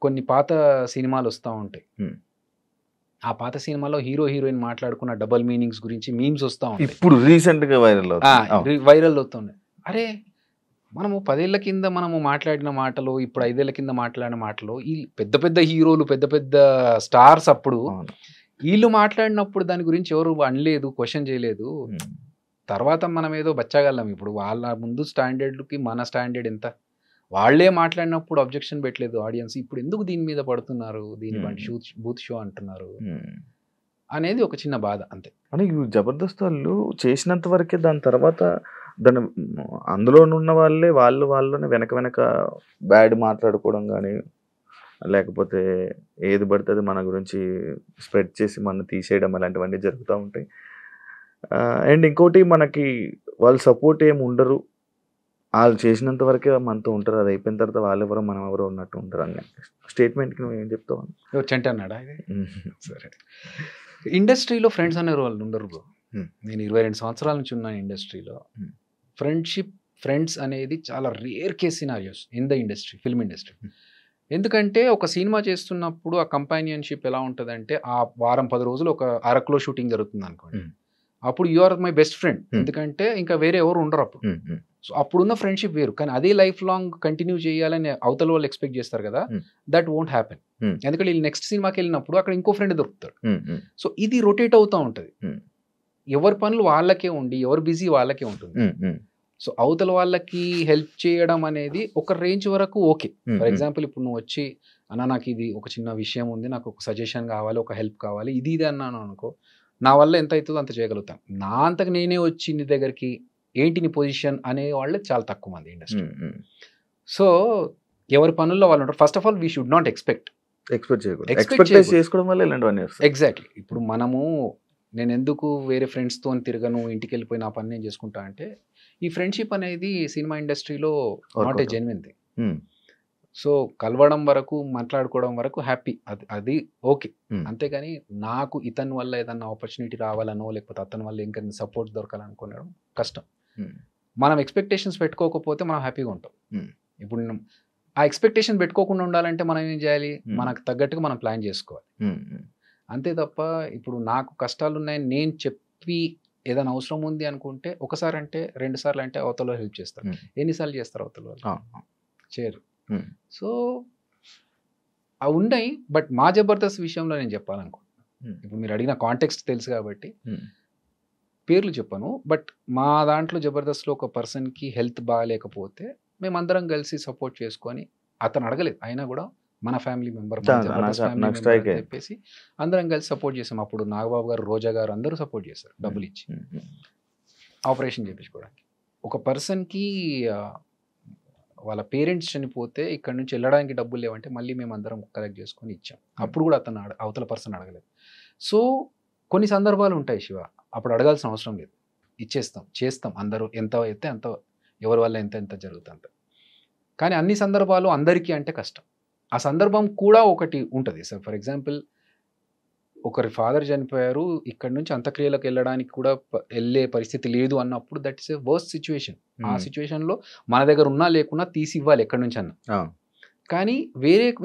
కొన్ని పాత సినిమాలు వస్తూ ఉంటాయి. ఆ పాత సినిమాలో హీరో హీరోయిన్ మాట్లాడుకున్న డబుల్ మీనింగ్స్ గురించి మీమ్స్ వస్తూ ఉంటాయి. ఇప్పుడు రీసెంట్ గా వైరల్ అవుతున్నాయి. అరే మనము 10 ఏళ్ల కింద మనము మాట్లాడిన మాటలు, ఇప్పుడు 5 ఏళ్ల కింద మాట్లాడిన మాటలు, ఈ పెద్ద పెద్ద హీరోలు, పెద్ద పెద్ద స్టార్స్ అప్పుడు అవును. వీళ్ళు మాట్లాడినప్పుడు దాని గురించి ఎవరు అనలేదు, క్వశ్చన్ చేయలేదు. తర్వాత మనం ఏదో బచ్చగలం. ఇప్పుడు వాళ్ళ ముందు స్టాండర్డ్‌కి మన స్టాండర్డ్ ఎంత? వాళ్ళే మాట్లాడినప్పుడు అబ్జెక్షన్ పెట్టలేదు ఆడియన్స్. ఇప్పుడు ఎందుకు దీని మీద పడుతున్నారు? దీని వంటి బూత్ షో అంటున్నారు అనేది ఒక చిన్న బాధ అంతే. అని జబర్దస్త్ వాళ్ళు చేసినంత వరకే, దాని తర్వాత దాని అందులోనున్న వాళ్ళలోనే వెనక బ్యాడ్ మాట్లాడుకోవడం కానీ, లేకపోతే ఏది పడితే అది మన గురించి స్ప్రెడ్ చేసి మన తీసేయడం అలాంటివన్నీ జరుగుతూ ఉంటాయి. అండ్ ఇంకోటి, మనకి వాళ్ళు సపోర్ట్ ఏమి ఉండరు, వాళ్ళు చేసినంత వరకే మనతో ఉంటారు, అది అయిపోయిన తర్వాత వాళ్ళెవరో మనం ఎవరో ఉన్నట్టు ఉంటారు అన్న స్టేట్మెంట్కి నువ్వు ఏం చెప్తావు? చెంట అన్నాడా ఇది? సరే, ఇండస్ట్రీలో ఫ్రెండ్స్ అనే వాళ్ళు ఉండరు బ్రో. నేను 22 సంవత్సరాల నుంచి ఉన్నాను ఇండస్ట్రీలో. ఫ్రెండ్స్ అనేది చాలా rare case scenarios in the industry, film industry. ఎందుకంటే ఒక సినిమా చేస్తున్నప్పుడు ఆ కంపానియన్షిప్ ఎలా ఉంటుందంటే, ఆ వారం 10 రోజులు ఒక అరకులో షూటింగ్ జరుగుతుంది అనుకోండి. అప్పుడు you are my best friend, ఎందుకంటే ఇంకా వేరే ఎవరు ఉండరు అప్పుడు. సో అప్పుడున్న ఫ్రెండ్షిప్ వేరు. కానీ అదే లైఫ్ లాంగ్ కంటిన్యూ చేయాలని అవతల వాళ్ళు ఎక్స్పెక్ట్ చేస్తారు కదా, దట్ వోంట్ హ్యాపెన్. ఎందుకంటే వీళ్ళు నెక్స్ట్ సినిమాకి వెళ్ళినప్పుడు అక్కడ ఇంకో ఫ్రెండ్ దొరుకుతాడు. సో ఇది రొటేట్ అవుతూ ఉంటుంది. ఎవరి పనులు వాళ్ళకే ఉండి, ఎవరు బిజీ వాళ్ళకే ఉంటుంది. సో అవతల వాళ్ళకి హెల్ప్ చేయడం అనేది ఒక రేంజ్ వరకు ఓకే. ఫర్ ఎగ్జాంపుల్ ఇప్పుడు నువ్వు వచ్చి, అన్న నాకు ఇది ఒక చిన్న విషయం ఉంది, నాకు ఒక సజెషన్ కావాలి, ఒక హెల్ప్ కావాలి, ఇది అన్నాను అనుకో, నా వల్ల ఎంత అవుతుందో అంత చేయగలుగుతాను. నా అంతకు నేనే వచ్చి నీ దగ్గరికి ఏంటి నీ పొజిషన్ అనే వాళ్ళే చాలా తక్కువ మంది ఇండస్ట్రీ. సో ఎవరి పనుల్లో వాళ్ళు ఉంటారు. First of all we should not expect చేసుకోవడం వల్ల ఇలాంటివన్నీ వస్తాయి. ఎగ్జాక్ట్లీ. ఇప్పుడు మనము, నేను ఎందుకు వేరే ఫ్రెండ్స్తో తిరగను, ఇంటికి వెళ్ళిపోయి నా పని నేను చేసుకుంటా అంటే, ఈ ఫ్రెండ్షిప్ అనేది సినిమా ఇండస్ట్రీలో not a genuine thing. So కలవడం వరకు, మాట్లాడుకోవడం వరకు హ్యాపీ, అది ఓకే. అంతేగాని నాకు ఇతని వల్ల ఏదన్నా ఆపర్చునిటీ రావాలనో, లేకపోతే అతని వల్ల ఇంకా సపోర్ట్ దొరకాలనుకోవడం కష్టం. మనం ఎక్స్పెక్టేషన్స్ పెట్టుకోకపోతే మనం హ్యాపీగా ఉంటాం. ఇప్పుడు ఆ ఎక్స్పెక్టేషన్ పెట్టుకోకుండా ఉండాలంటే మనం ఏం చేయాలి? మనకు తగ్గట్టుగా మనం ప్లాన్ చేసుకోవాలి. అంతే తప్ప ఇప్పుడు నాకు కష్టాలు ఉన్నాయని నేను చెప్పి ఏదైనా అవసరం ఉంది అనుకుంటే, ఒకసారి అంటే 2 సార్లు అంటే అవతల హెల్ప్ చేస్తారు. ఎన్నిసార్లు చేస్తారు అవతల వాళ్ళు? చేయరు. సో అవి ఉన్నాయి. బట్ మా జబర్దస్త్ విషయంలో నేను చెప్పాలనుకుంటున్నాను. ఇప్పుడు మీరు అడిగిన కాంటెక్స్ట్ తెలుసు కాబట్టి పేర్లు చెప్పను. బట్ మా దాంట్లో జబర్దస్త్లో ఒక పర్సన్కి హెల్త్ బాగాలేకపోతే మేమందరం కలిసి సపోర్ట్ చేసుకొని, అతను అడగలేదు అయినా కూడా మన ఫ్యామిలీ మెంబర్ చెప్పేసి అందరం కలిసి సపోర్ట్ చేసాం. అప్పుడు నాగబాబు గారు, రోజా గారు అందరూ సపోర్ట్ చేశారు, డబ్బులు ఇచ్చి ఆపరేషన్ చేయించుకోవడానికి. ఒక పర్సన్కి వాళ్ళ పేరెంట్స్ చనిపోతే ఇక్కడ నుంచి వెళ్ళడానికి డబ్బులు లేవంటే మళ్ళీ మేము అందరం కలెక్ట్ చేసుకొని ఇచ్చాం. అప్పుడు కూడా అతను అవతల పర్సన్ అడగలేదు. సో కొన్ని సందర్భాలు ఉంటాయి శివ, అప్పుడు అడగాల్సిన అవసరం లేదు, ఇచ్చేస్తాం, చేస్తాం. అందరూ ఎంత అయితే అంత, ఎవరి వల్ల ఎంత జరుగుతుంది. కానీ అన్ని సందర్భాలు అందరికీ అంటే కష్టం. ఆ సందర్భం కూడా ఒకటి ఉంటుంది సార్. ఫర్ ఎగ్జాంపుల్, ఒకరి ఫాదర్ చనిపోయారు, ఇక్కడ నుంచి అంత్యక్రియలకు వెళ్ళడానికి కూడా వెళ్ళే పరిస్థితి లేదు అన్నప్పుడు, that is a worst situation. ఆ సిచ్యువేషన్లో మన దగ్గర ఉన్నా లేకున్నా తీసి ఇవ్వాలి ఎక్కడి నుంచి అన్న. కానీ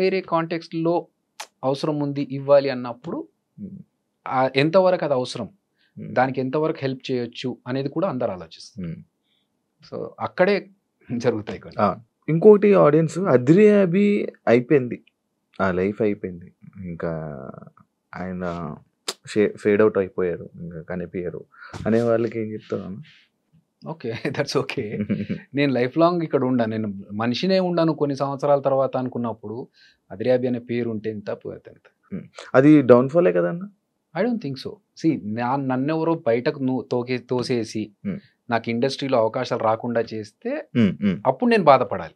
వేరే కాంటెక్స్ట్లో అవసరం ఉంది, ఇవ్వాలి అన్నప్పుడు ఎంతవరకు అది అవసరం, దానికి ఎంతవరకు హెల్ప్ చేయొచ్చు అనేది కూడా అందరు ఆలోచిస్తారు. సో అక్కడే జరుగుతాయి కొన్ని. ఇంకోటి, ఆడియన్స్ అద్రి అభి అయిపోయింది, ఆ లైఫ్ అయిపోయింది, ఇంకా ఆయన ఫేడ్ అవుట్ అయిపోయారు, ఇంకా కనిపించారు అనే వాళ్ళకి ఏం చెప్తాను? Okay, that's okay. నేను లైఫ్ లాంగ్ ఇక్కడ ఉండాను, నేను మనిషినే ఉండాను కొన్ని సంవత్సరాల తర్వాత అనుకున్నప్పుడు అద్రి అభి అనే పేరు ఉంటే ఎంత పోతే ఎంత. అది డౌన్ఫాలే కదన్న? I don't think so. See, నన్నెవరో బయటకు తోసేసి నాకు ఇండస్ట్రీలో అవకాశాలు రాకుండా చేస్తే అప్పుడు నేను బాధపడాలి.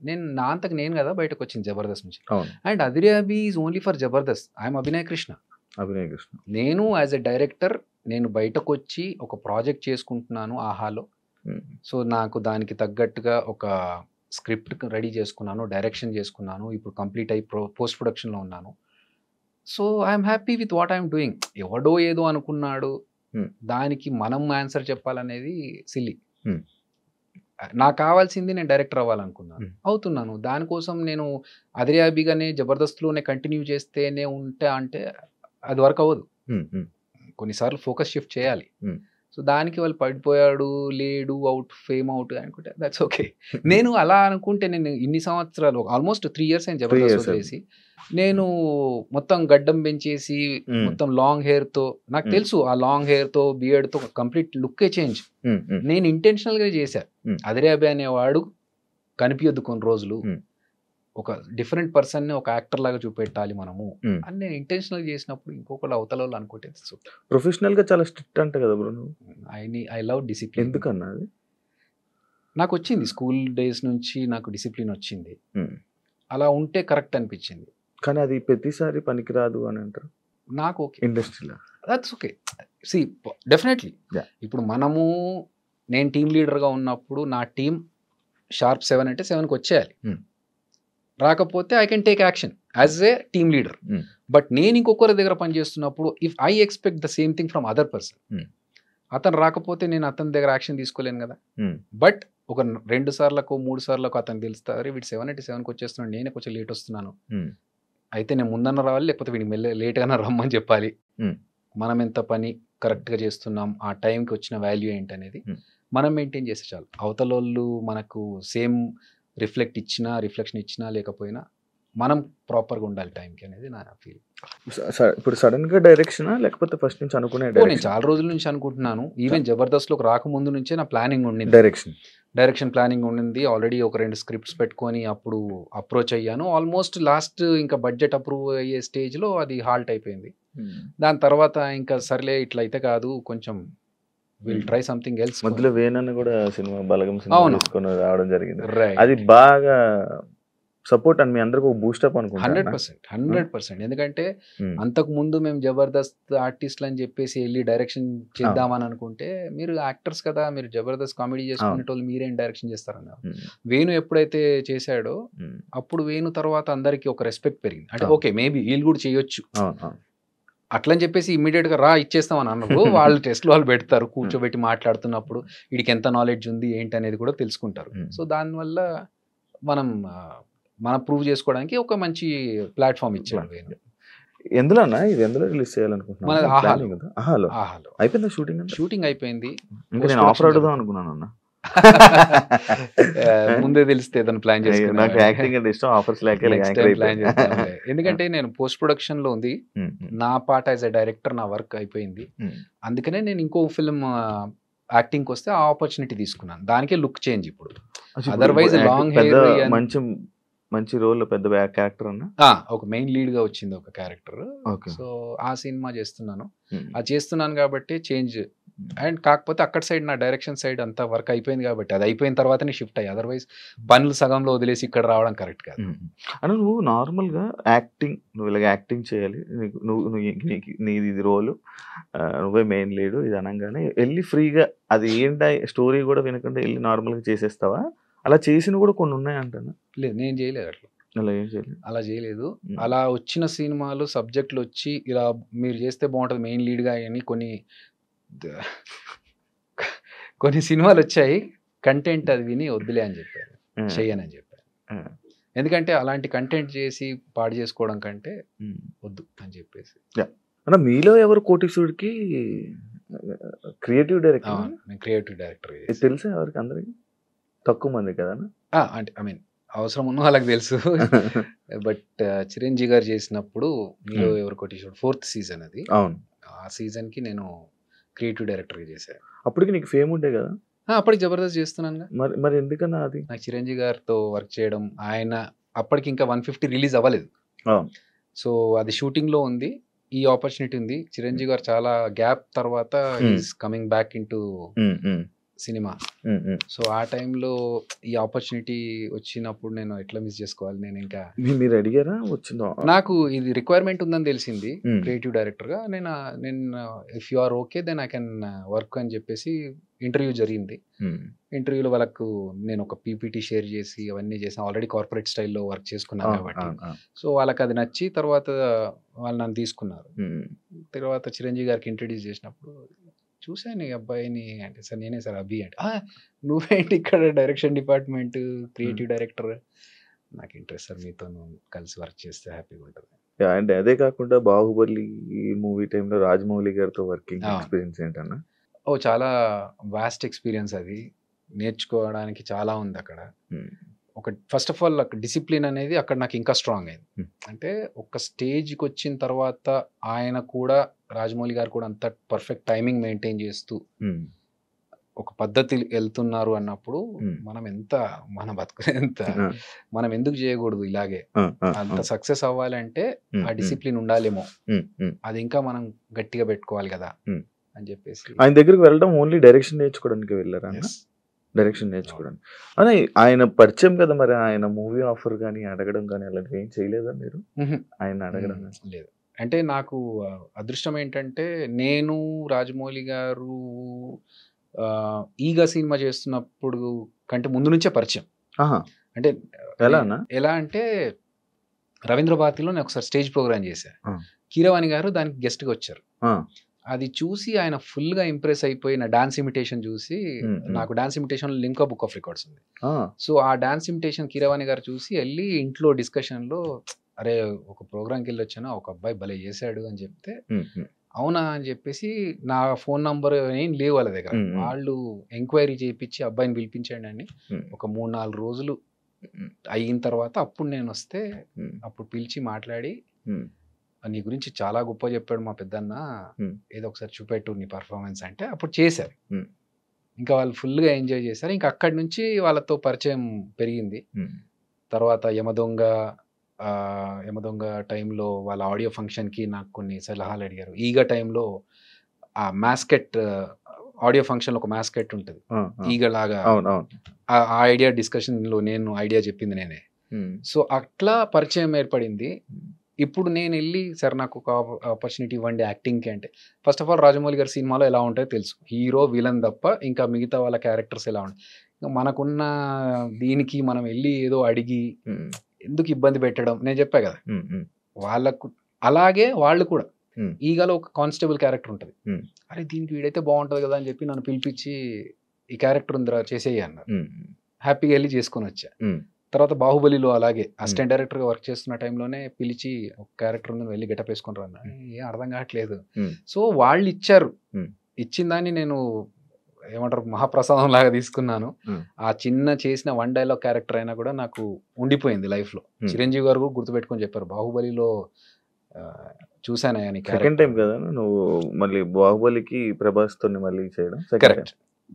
నేను నా అంతకు నేను కదా బయటకు వచ్చింది జబర్దస్త్ నుంచి. And Adhire Abhi is only for Jabardasth. I'm Abhinay Krishna. నేను యాజ్ ఎ డైరెక్టర్ నేను బయటకు వచ్చి ఒక ప్రాజెక్ట్ చేసుకుంటున్నాను ఆహాలో. సో నాకు దానికి తగ్గట్టుగా ఒక స్క్రిప్ట్ రెడీ చేసుకున్నాను, డైరెక్షన్ చేసుకున్నాను, ఇప్పుడు కంప్లీట్ అయ్యి పోస్ట్ ప్రొడక్షన్లో ఉన్నాను. So I'm happy with what I'm doing. ఎవడో ఏదో అనుకున్నాడు, దానికి మనం ఆన్సర్ చెప్పాలనేది సిల్లీ. నాకు కావాల్సింది నేను డైరెక్టర్ అవ్వాలనుకున్నాను, అవుతున్నాను. దానికోసం నేను అద్రి అభిగానే జబర్దస్త్లోనే కంటిన్యూ చేస్తేనే ఉంటా అంటే అది వర్క్ అవ్వదు. కొన్నిసార్లు ఫోకస్ షిఫ్ట్ చేయాలి. సో దానికి వాళ్ళు పడిపోయాడు, లేడు, అవుట్, ఫేమ్ అవుట్ అనుకుంటే దట్స్ ఓకే. నేను అలా అనుకుంటే నేను ఇన్ని సంవత్సరాలు ఆల్మోస్ట్ 3 ఇయర్స్ అయింది జబర్దస్త్ years వదిలేసి. నేను మొత్తం గడ్డం పెంచేసి మొత్తం లాంగ్ హెయిర్‌తో నాకు తెలుసు ఆ లాంగ్ హెయిర్‌తో, బియర్డ్‌తో కంప్లీట్ లుక్కే చేంజ్. నేను ఇంటెన్షనల్‌గా చేశా. అదిరే అనేవాడు కనిపియొద్దు కొన్ని రోజులు. ఒక డిఫరెంట్ పర్సన్‌ని ఒక యాక్టర్ లాగా చూపెట్టాలి మనము అని నేను ఇంటెన్షనల్‌గా చేసినప్పుడు ఇంకొకళ్ళు అవతలోళ్ళు అనుకుంటే ప్రొఫెషనల్ గా చాలా స్ట్రిక్ట్ అంట కదా బ్రో నువ్వు. I love discipline. ఎందుకన్నా అది? నాకు వచ్చింది స్కూల్ డేస్ నుంచి నాకు డిసిప్లిన్ వచ్చింది. అలా ఉంటే కరెక్ట్ అనిపించింది. కానీ అది ప్రతిసారి పనికిరాదు అని అంటారు నాకు ఓకే, ఇండస్ట్రీలో. That's okay. సి డెఫినెట్లీ ఇప్పుడు నేను టీమ్ లీడర్గా ఉన్నప్పుడు నా టీం షార్ప్ 7 అంటే 7కి వచ్చేయాలి. రాకపోతే I can take action as a team leader. But నేను ఇంకొకరి దగ్గర పనిచేస్తున్నప్పుడు if I expect the same thing from other person, అతను రాకపోతే నేను అతని దగ్గర యాక్షన్ తీసుకోలేను కదా. బట్ ఒక 2 సార్లకు 3 సార్లకు అతను తెలుస్తారు వీడు 7 అంటే 7కి వచ్చేస్తున్నాడు, నేనే కొంచెం లేట్ వస్తున్నాను, అయితే నేను ముందన్న రావాలి, లేకపోతే వీడికి లేట్గానే రమ్మని చెప్పాలి. మనం ఎంత పని కరెక్ట్గా చేస్తున్నాం, ఆ టైంకి వచ్చిన వాల్యూ ఏంటనేది మనం మెయింటైన్ చేస్తే చాలు. అవతలోళ్ళు మనకు సేమ్ రిఫ్లెక్షన్ ఇచ్చినా లేకపోయినా మనం ప్రాపర్గా ఉండాలి టైంకి అనేది నా ఫీల్. ఇప్పుడు సడన్ గా డైరెక్షన్ లేకపోతే ఫస్ట్ నుంచి అనుకునే? నేను చాలా రోజుల నుంచి అనుకుంటున్నాను. ఈవెన్ జబర్దస్త్లోకి రాకముందు నుంచే నా ప్లానింగ్ ఉండింది, డైరెక్షన్ ప్లానింగ్ ఉండింది. ఆల్రెడీ ఒక 2 స్క్రిప్ట్స్ పెట్టుకొని అప్పుడు అప్రోచ్ అయ్యాను. ఆల్మోస్ట్ లాస్ట్ ఇంకా బడ్జెట్ అప్రూవ్ అయ్యే స్టేజ్లో అది హాల్ట్ అయిపోయింది. దాని తర్వాత ఇంకా సర్లే ఇట్లా అయితే కాదు, కొంచెం విల్ ట్రై సంథింగ్ ఎల్స్. మధ్యలో వేణన్న కూడా సినిమా బలగం సినిమా తీసుకొని రావడం జరిగింది. అది బాగా సపోర్ట్ అని మీ అందరికి ఒక బూస్టప్ అనుకుంటా. 100%. ఎందుకంటే అంతకు ముందు మేము జబర్దస్త్ ఆర్టిస్టులు అని చెప్పేసి వెళ్ళి డైరెక్షన్ చేద్దామని అనుకుంటే, మీరు యాక్టర్స్ కదా, మీరు జబర్దస్త్ కామెడీ చేసుకునేటోళ్ళు మీరేం డైరెక్షన్ చేస్తారన్నారు. వేణు ఎప్పుడైతే చేశాడో అప్పుడు వేణు తర్వాత అందరికి ఒక రెస్పెక్ట్ పెరిగింది. అంటే ఓకే మేబీ వీళ్ళు కూడా చేయొచ్చు అట్లని చెప్పేసి ఇమ్మీడియట్ గా ఇచ్చేస్తాం అని అన్నారు. వాళ్ళు టెస్ట్లు వాళ్ళు పెడతారు, కూర్చోబెట్టి మాట్లాడుతున్నప్పుడు వీడికి ఎంత నాలెడ్జ్ ఉంది ఏంటి అనేది కూడా తెలుసుకుంటారు. సో దానివల్ల మనం ప్రూవ్ చేసుకోవడానికి ఒక మంచి ప్లాట్ఫామ్ ఇచ్చాడు వేణు. ఎందులోనా ఇది ఎందులో రిలీజ్ చేయాలనుకుంటున్నాను? మనది ఆహాలో. అయిపోయింది షూటింగ్ అయిపోయింది. నేను ఆఫర్ అడుగుదాం అనుకున్నాను అన్న. ముందే తెలిస్తే ఏదైనా ప్లాన్ చేసుకున్నాను. నాకు యాక్టింగ్ అంటే ఇష్టం, ఆఫర్స్ లేక ప్లాన్ చేస్తాను. ఎందుకంటే నేను పోస్ట్ ప్రొడక్షన్ లో ఉంది, నా పార్ట్ యాజ్ ఎ డైరెక్టర్ నా వర్క్ అయిపోయింది. అందుకనే నేను ఇంకో ఫిల్మ్ యాక్టింగ్ వస్తే ఆ ఆపర్చునిటీ తీసుకున్నాను. దానికే లుక్ చేంజ్ ఇప్పుడు. అదర్వైజ్ లాంగ్ హెయిర్ మంచి రోల్, పెద్ద క్యారెక్టర్ అన్న ఒక మెయిన్ లీడ్ గా వచ్చింది ఒక క్యారెక్టర్. సో ఆ సినిమా చేస్తున్నాను. అది చేస్తున్నాను కాబట్టి చేంజ్. అండ్ కాకపోతే అక్కడ సైడ్ నా డైరెక్షన్ సైడ్ అంతా వర్క్ అయిపోయింది కాబట్టి అది అయిపోయిన తర్వాతనే షిఫ్ట్ అయ్యి, అదర్వైజ్ పనులు సగంలో వదిలేసి ఇక్కడ రావడం కరెక్ట్ కాదు. అంటే నువ్వు నార్మల్గా నువ్వు ఇలాగ యాక్టింగ్ చేయాలి, నీది ఇది రోలు, నువ్వే మెయిన్ లీడు ఇది అనగానే వెళ్ళి ఫ్రీగా అది ఏంటి స్టోరీ కూడా వినకుండా వెళ్ళి నార్మల్గా చేసేస్తావా? అలా చేసిన కూడా కొన్ని ఉన్నాయి అంటాను. లేదు, నేను చేయలేదు అట్లా. అలా చేయలేదు. అలా వచ్చిన సినిమాలు సబ్జెక్టులు వచ్చి ఇలా మీరు చేస్తే బాగుంటుంది మెయిన్ లీడ్గా అని కొన్ని సినిమాలు వచ్చాయి, కంటెంట్ అది విని వద్దులే అని చెప్పారు, చెయ్యనని చెప్పారు. ఎందుకంటే అలాంటి కంటెంట్ చేసి పాడు చేసుకోవడం కంటే వద్దు అని చెప్పేసి. అన్న మీలో ఎవరు కోటీశ్వరుడికి క్రియేటివ్ డైరెక్టర్? నేను క్రియేటివ్ డైరెక్టర్. తెలుసా ఎవరికి? అందరికి తక్కువ మంది కదా. అంటే ఐ మీన్ అవసరం ఉన్న వాళ్ళకి తెలుసు. బట్ చిరంజీవి గారు చేసినప్పుడు మీలో ఎవరు కోటీశ్వరుడు 4th సీజన్ అది. అవును, ఆ సీజన్ కి నేను క్రియేటివ్ డైరెక్టర్గా చేశాను. అప్పటికి నీకు ఫేమ్ ఉండే కదా? అప్పటికి జబర్దస్త్ చేస్తున్నాను. మరి ఎందుకన్నా అది? నాకు చిరంజీవి గారితో వర్క్ చేయడం, ఆయన అప్పటికి ఇంకా 150 రిలీజ్ అవ్వలేదు. సో అది షూటింగ్ లో ఉంది, ఈ ఆపర్చునిటీ ఉంది. చిరంజీవి గారు చాలా గ్యాప్ తర్వాత is coming back in to cinema. So ఆ టైంలో ఈ ఆపర్చునిటీ వచ్చినప్పుడు నేను ఎట్లా మిస్ చేసుకోవాలి? నేను ఇంకా మీరు అడిగారా? వచ్చిందో నాకు ఇది రిక్వైర్మెంట్ ఉందని తెలిసింది క్రియేటివ్ డైరెక్టర్ గా. నేను if you are okay then I can work అని చెప్పేసి ఇంటర్వ్యూ జరిగింది. ఇంటర్వ్యూలో వాళ్ళకు నేను ఒక పీపీటీ షేర్ చేసి అవన్నీ చేసి ఆల్రెడీ కార్పొరేట్ స్టైల్లో వర్క్ చేసుకున్నాను కాబట్టి, సో వాళ్ళకి అది నచ్చి తర్వాత వాళ్ళు నన్ను తీసుకున్నారు. తర్వాత చిరంజీవి గారికి ఇంట్రడ్యూస్ చేసినప్పుడు చూశాను ఈ అబ్బాయిని అంటే, సార్ నేనే సార్ అభి అంటే, నువ్వేంటి ఇక్కడ డైరెక్షన్ డిపార్ట్మెంట్ క్రియేటివ్ డైరెక్టర్? నాకు ఇంట్రెస్ట్ సార్, మీతో కలిసి వర్క్ చేస్తే హ్యాపీగా ఉంటుంది. అంటే అదే కాకుండా బాహుబలి మూవీ టైంలో రాజమౌళి గారితో వర్కింగ్ ఎక్స్పీరియన్స్ ఏంటన్నా? చాలా వాస్ట్ ఎక్స్పీరియన్స్ అది. నేర్చుకోవడానికి చాలా ఉంది అక్కడ. ఒక ఫస్ట్ ఆఫ్ ఆల్ అక్కడ డిసిప్లిన్ అనేది అక్కడ నాకు ఇంకా స్ట్రాంగ్ అయింది. అంటే ఒక స్టేజ్కి వచ్చిన తర్వాత ఆయన కూడా, రాజమౌళి గారు కూడా అంత పర్ఫెక్ట్ టైమింగ్ మెయింటైన్ చేస్తూ ఒక పద్ధతి వెళ్తున్నారు అన్నప్పుడు మన బతుకునేంత మనం ఎందుకు చేయకూడదు ఇలాగే? అంత సక్సెస్ అవ్వాలంటే ఆ డిసిప్లిన్ ఉండాలేమో, అది ఇంకా మనం గట్టిగా పెట్టుకోవాలి కదా అని చెప్పేసి. ఆయన దగ్గరికి వెళ్ళడం ఓన్లీ డైరెక్షన్ నేర్చుకోవడానికి వెళ్ళారా? డైరెక్షన్ నేర్చుకోవడానికి. అదే ఆయన పరిచయం కదా, మరి ఆయన మూవీ ఆఫర్ కానీ అడగడం కానీ అలాంటివి ఏం చేయలేదా మీరు? ఆయన అడగడం లేదు. అంటే నాకు అదృష్టం ఏంటంటే, నేను రాజమౌళి గారు ఈగ సినిమా చేస్తున్నప్పుడు కంటే ముందు నుంచే పరిచయం. అంటే ఎలా అంటే, రవీంద్ర భారతిలో నేను ఒకసారి స్టేజ్ ప్రోగ్రామ్ చేశాను. కీరవాణి గారు దానికి గెస్ట్గా వచ్చారు. అది చూసి ఆయన ఫుల్గా ఇంప్రెస్ అయిపోయి నా డాన్స్ ఇమిటేషన్ చూసి, నాకు dance imitation Limca book of records ఉంది. సో ఆ డాన్స్ ఇమిటేషన్ కీరవాణి గారు చూసి వెళ్ళి ఇంట్లో డిస్కషన్లో, అరే ఒక ప్రోగ్రామ్కి వెళ్ళి వచ్చాను, ఒక అబ్బాయి భలే చేశాడు అని చెప్తే, అవునా అని చెప్పేసి నా ఫోన్ నంబర్ ఏం లేవు వాళ్ళ దగ్గర. వాళ్ళు ఎంక్వైరీ చేయించి అబ్బాయిని పిలిపించండి అని ఒక 3-4 రోజులు అయిన తర్వాత అప్పుడు నేను వస్తే, అప్పుడు పిలిచి మాట్లాడి, నీ గురించి చాలా గొప్ప చెప్పాడు మా పెద్దన్న, ఏదో ఒకసారి చూపెట్టు నీ పర్ఫార్మెన్స్ అంటే అప్పుడు చేశారు. ఇంకా వాళ్ళు ఫుల్గా ఎంజాయ్ చేశారు. ఇంకా అక్కడి నుంచి వాళ్ళతో పరిచయం పెరిగింది. తర్వాత యమదొంగ టైంలో వాళ్ళ ఆడియో ఫంక్షన్కి నాకు కొన్ని సలహాలు అడిగారు. ఈగ టైంలో ఆ మాస్కెట్ ఆడియో ఫంక్షన్లో ఒక మాస్కెట్ ఉంటుంది ఈగలాగా, ఆ ఐడియా డిస్కషన్లో నేను ఐడియా చెప్పింది నేనే. సో అట్లా పరిచయం ఏర్పడింది. ఇప్పుడు నేను వెళ్ళి, సరే నాకు ఒక ఆపర్చునిటీ ఇవ్వండి యాక్టింగ్కి అంటే, ఫస్ట్ ఆఫ్ ఆల్ రాజమౌళి గారి సినిమాలో ఎలా ఉంటాయో తెలుసు, హీరో విలన్ తప్ప ఇంకా మిగతా వాళ్ళ క్యారెక్టర్స్ ఎలా ఉంటాయి. మనకున్న దీనికి మనం వెళ్ళి ఏదో అడిగి ఎందుకు ఇబ్బంది పెట్టడం, నేను చెప్పా కదా వాళ్ళకు. అలాగే వాళ్ళు కూడా ఈగలో ఒక కానిస్టేబుల్ క్యారెక్టర్ ఉంటుంది, అరే దీనికి వీడైతే బాగుంటుంది కదా అని చెప్పి నన్ను పిలిపించి, ఈ క్యారెక్టర్ ఉందిరా చేసేయి అన్నారు. హ్యాపీగా వెళ్ళి చేసుకొని వచ్చా. తర్వాత బాహుబలిలో అలాగే అసిస్టెంట్ డైరెక్టర్గా వర్క్ చేస్తున్న టైంలోనే పిలిచి, ఒక క్యారెక్టర్ ఉందని వెళ్ళి గెటప్ వేసుకొని రన్నా, ఏం అర్థం కావట్లేదు. సో వాళ్ళు ఇచ్చారు, ఇచ్చిన దాన్ని నేను ఏమంటారు మహాప్రసాదం లాగా తీసుకున్నాను. ఆ చిన్న చేసిన 1 డైలాగ్ క్యారెక్టర్ అయినా కూడా నాకు ఉండిపోయింది లైఫ్లో. చిరంజీవి గారు కూడా గుర్తుపెట్టుకొని చెప్పారు, బాహుబలిలో చూసానయ్యా నీ సెకండ్ టైం కదా నువ్వు మళ్ళీ బాహుబలికి ప్రభాస్ తో మళ్ళీ చేయడం? కరెక్ట్,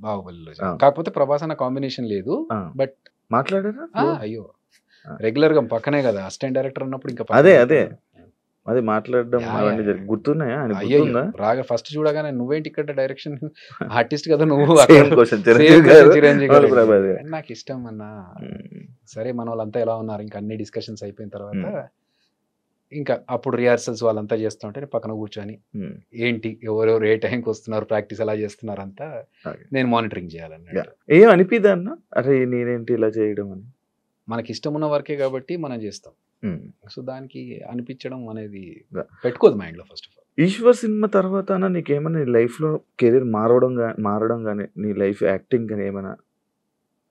బాహుబలిలో. కాకపోతే ప్రభాస్ అన్న కాంబినేషన్ లేదు, బట్ మాట్లాడారా? అయ్యో రెగ్యులర్ గా పక్కనే కదా అసిస్టెంట్ డైరెక్టర్ అన్నప్పుడు, ఇంకా అదే మాట్లాడడం అవన్నీ గుర్తున్నాయా? రాగా ఫస్ట్ చూడగానే నువ్వేంటి ఇక్కడ డైరెక్షన్ ఆర్టిస్ట్ కదా నువ్వు, నాకు ఇష్టం అన్న. సరే మన వాళ్ళంతా ఎలా ఉన్నారు, ఇంకా అన్ని డిస్కషన్స్ అయిపోయిన తర్వాత ఇంకా అప్పుడు రిహార్సల్స్ వాళ్ళంతా చేస్తుంటే పక్కన కూర్చొని, ఏంటి ఎవరెవరు ఏ టైంకి వస్తున్నారు, ప్రాక్టీస్ ఎలా చేస్తున్నారు అంతా నేను మానిటరింగ్ చేయాలన్నా. ఏం అనిపిదా అన్న, అరే నేనేంటి ఇలా చేయడం అని? మనకి ఇష్టం ఉన్న వర్కే కాబట్టి మనం చేస్తాం. సో దానికి అనిపించడం అనేది పెట్టుకోదు మైండ్లో. First of all Eeshwar cinema తర్వాత నీకేమైనా నీ లైఫ్లో కెరీర్ మారడం కానీ, నీ లైఫ్ యాక్టింగ్ కానీ ఏమైనా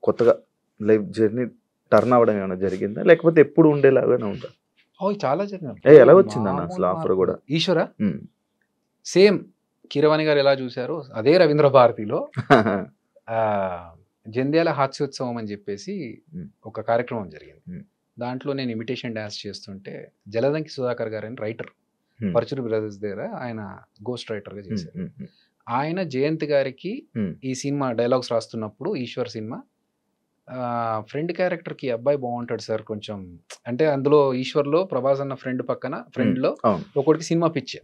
కొత్తగా లైఫ్ జర్నీ టర్న్ అవ్వడం ఏమైనా జరిగిందా, లేకపోతే ఎప్పుడు ఉండేలాగానే ఉందా? చాలా జరిగినాయి. ఎలా వచ్చిందన్న అసలు ఆఫర్ కూడా? ఈశ్వర సేమ్ కీరవాణి గారు ఎలా చూశారో అదే రవీంద్ర భారతిలో జంధ్యాల హాస్యోత్సవం అని చెప్పేసి ఒక కార్యక్రమం జరిగింది. దాంట్లో నేను ఇమిటేషన్ డాన్స్ చేస్తుంటే జలదంకి సుధాకర్ గారు అని రైటర్, పరచూరు బ్రదర్స్ దగ్గర ఆయన గోస్ట్ రైటర్గా చేశారు. ఆయన జయంత్ గారికి ఈ సినిమా డైలాగ్స్ రాస్తున్నప్పుడు, ఈశ్వర్ సినిమా, ఫ్రెండ్ క్యారెక్టర్కి అబ్బాయి బాగుంటాడు సార్ కొంచెం అంటే, అందులో ఈశ్వర్లో ప్రభాస్ అన్న ఫ్రెండ్ పక్కన ఫ్రెండ్లో ఒకటికి సినిమా పిచ్చే,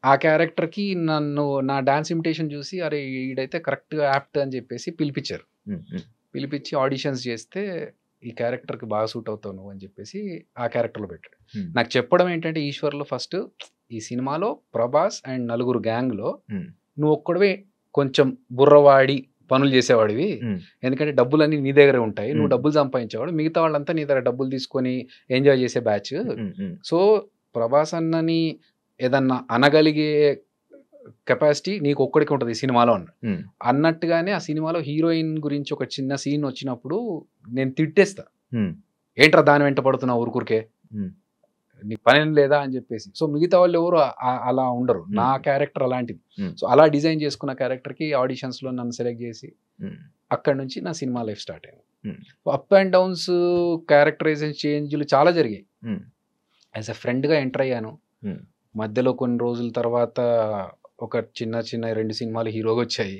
ఆ క్యారెక్టర్కి నన్ను నా డాన్స్ ఇమిటేషన్ చూసి అరే ఈడైతే కరెక్ట్గా యాప్ట్ అని చెప్పేసి పిలిపించారు. పిలిపించి ఆడిషన్స్ చేస్తే ఈ క్యారెక్టర్కి బాగా సూట్ అవుతావు నువ్వు అని చెప్పేసి ఆ క్యారెక్టర్లో పెట్టాడు. నాకు చెప్పడం ఏంటంటే, ఈశ్వర్లో ఫస్ట్ ఈ సినిమాలో ప్రభాస్ అండ్ నలుగురు గ్యాంగ్లో నువ్వు ఒక్కడవే కొంచెం బుర్రవాడి పనులు చేసేవాడివి, ఎందుకంటే డబ్బులన్నీ నీ దగ్గరే ఉంటాయి, నువ్వు డబ్బులు సంపాదించేవాడు, మిగతా వాళ్ళంతా నీ దగ్గర డబ్బులు తీసుకొని ఎంజాయ్ చేసే బ్యాచ్. సో ప్రభాస్ అన్నని ఏదన్నా అనగలిగే కెపాసిటీ నీకు ఒక్కడికి ఉంటుంది ఈ సినిమాలో అన్నట్టుగానే, ఆ సినిమాలో హీరోయిన్ గురించి ఒక చిన్న సీన్ వచ్చినప్పుడు నేను తిట్టేస్తా, ఏంట్రా దాని వెంట పడుతున్నా ఊరుకురికే, నీకు పని లేదా అని చెప్పేసి. సో మిగతా వాళ్ళు ఎవరు అలా ఉండరు. నా క్యారెక్టర్ అలాంటిది. సో అలా డిజైన్ చేసుకున్న క్యారెక్టర్కి ఆడిషన్స్లో నన్ను సెలెక్ట్ చేసి అక్కడ నుంచి నా సినిమా లైఫ్ స్టార్ట్ అయింది. అప్ అండ్ డౌన్స్, క్యారెక్టరైజేషన్ చేంజ్లు చాలా జరిగాయి. యాజ్ ఎ ఫ్రెండ్గా ఎంటర్ అయ్యాను. మధ్యలో కొన్ని రోజుల తర్వాత ఒక చిన్న 2 సినిమాలు హీరోగా వచ్చాయి.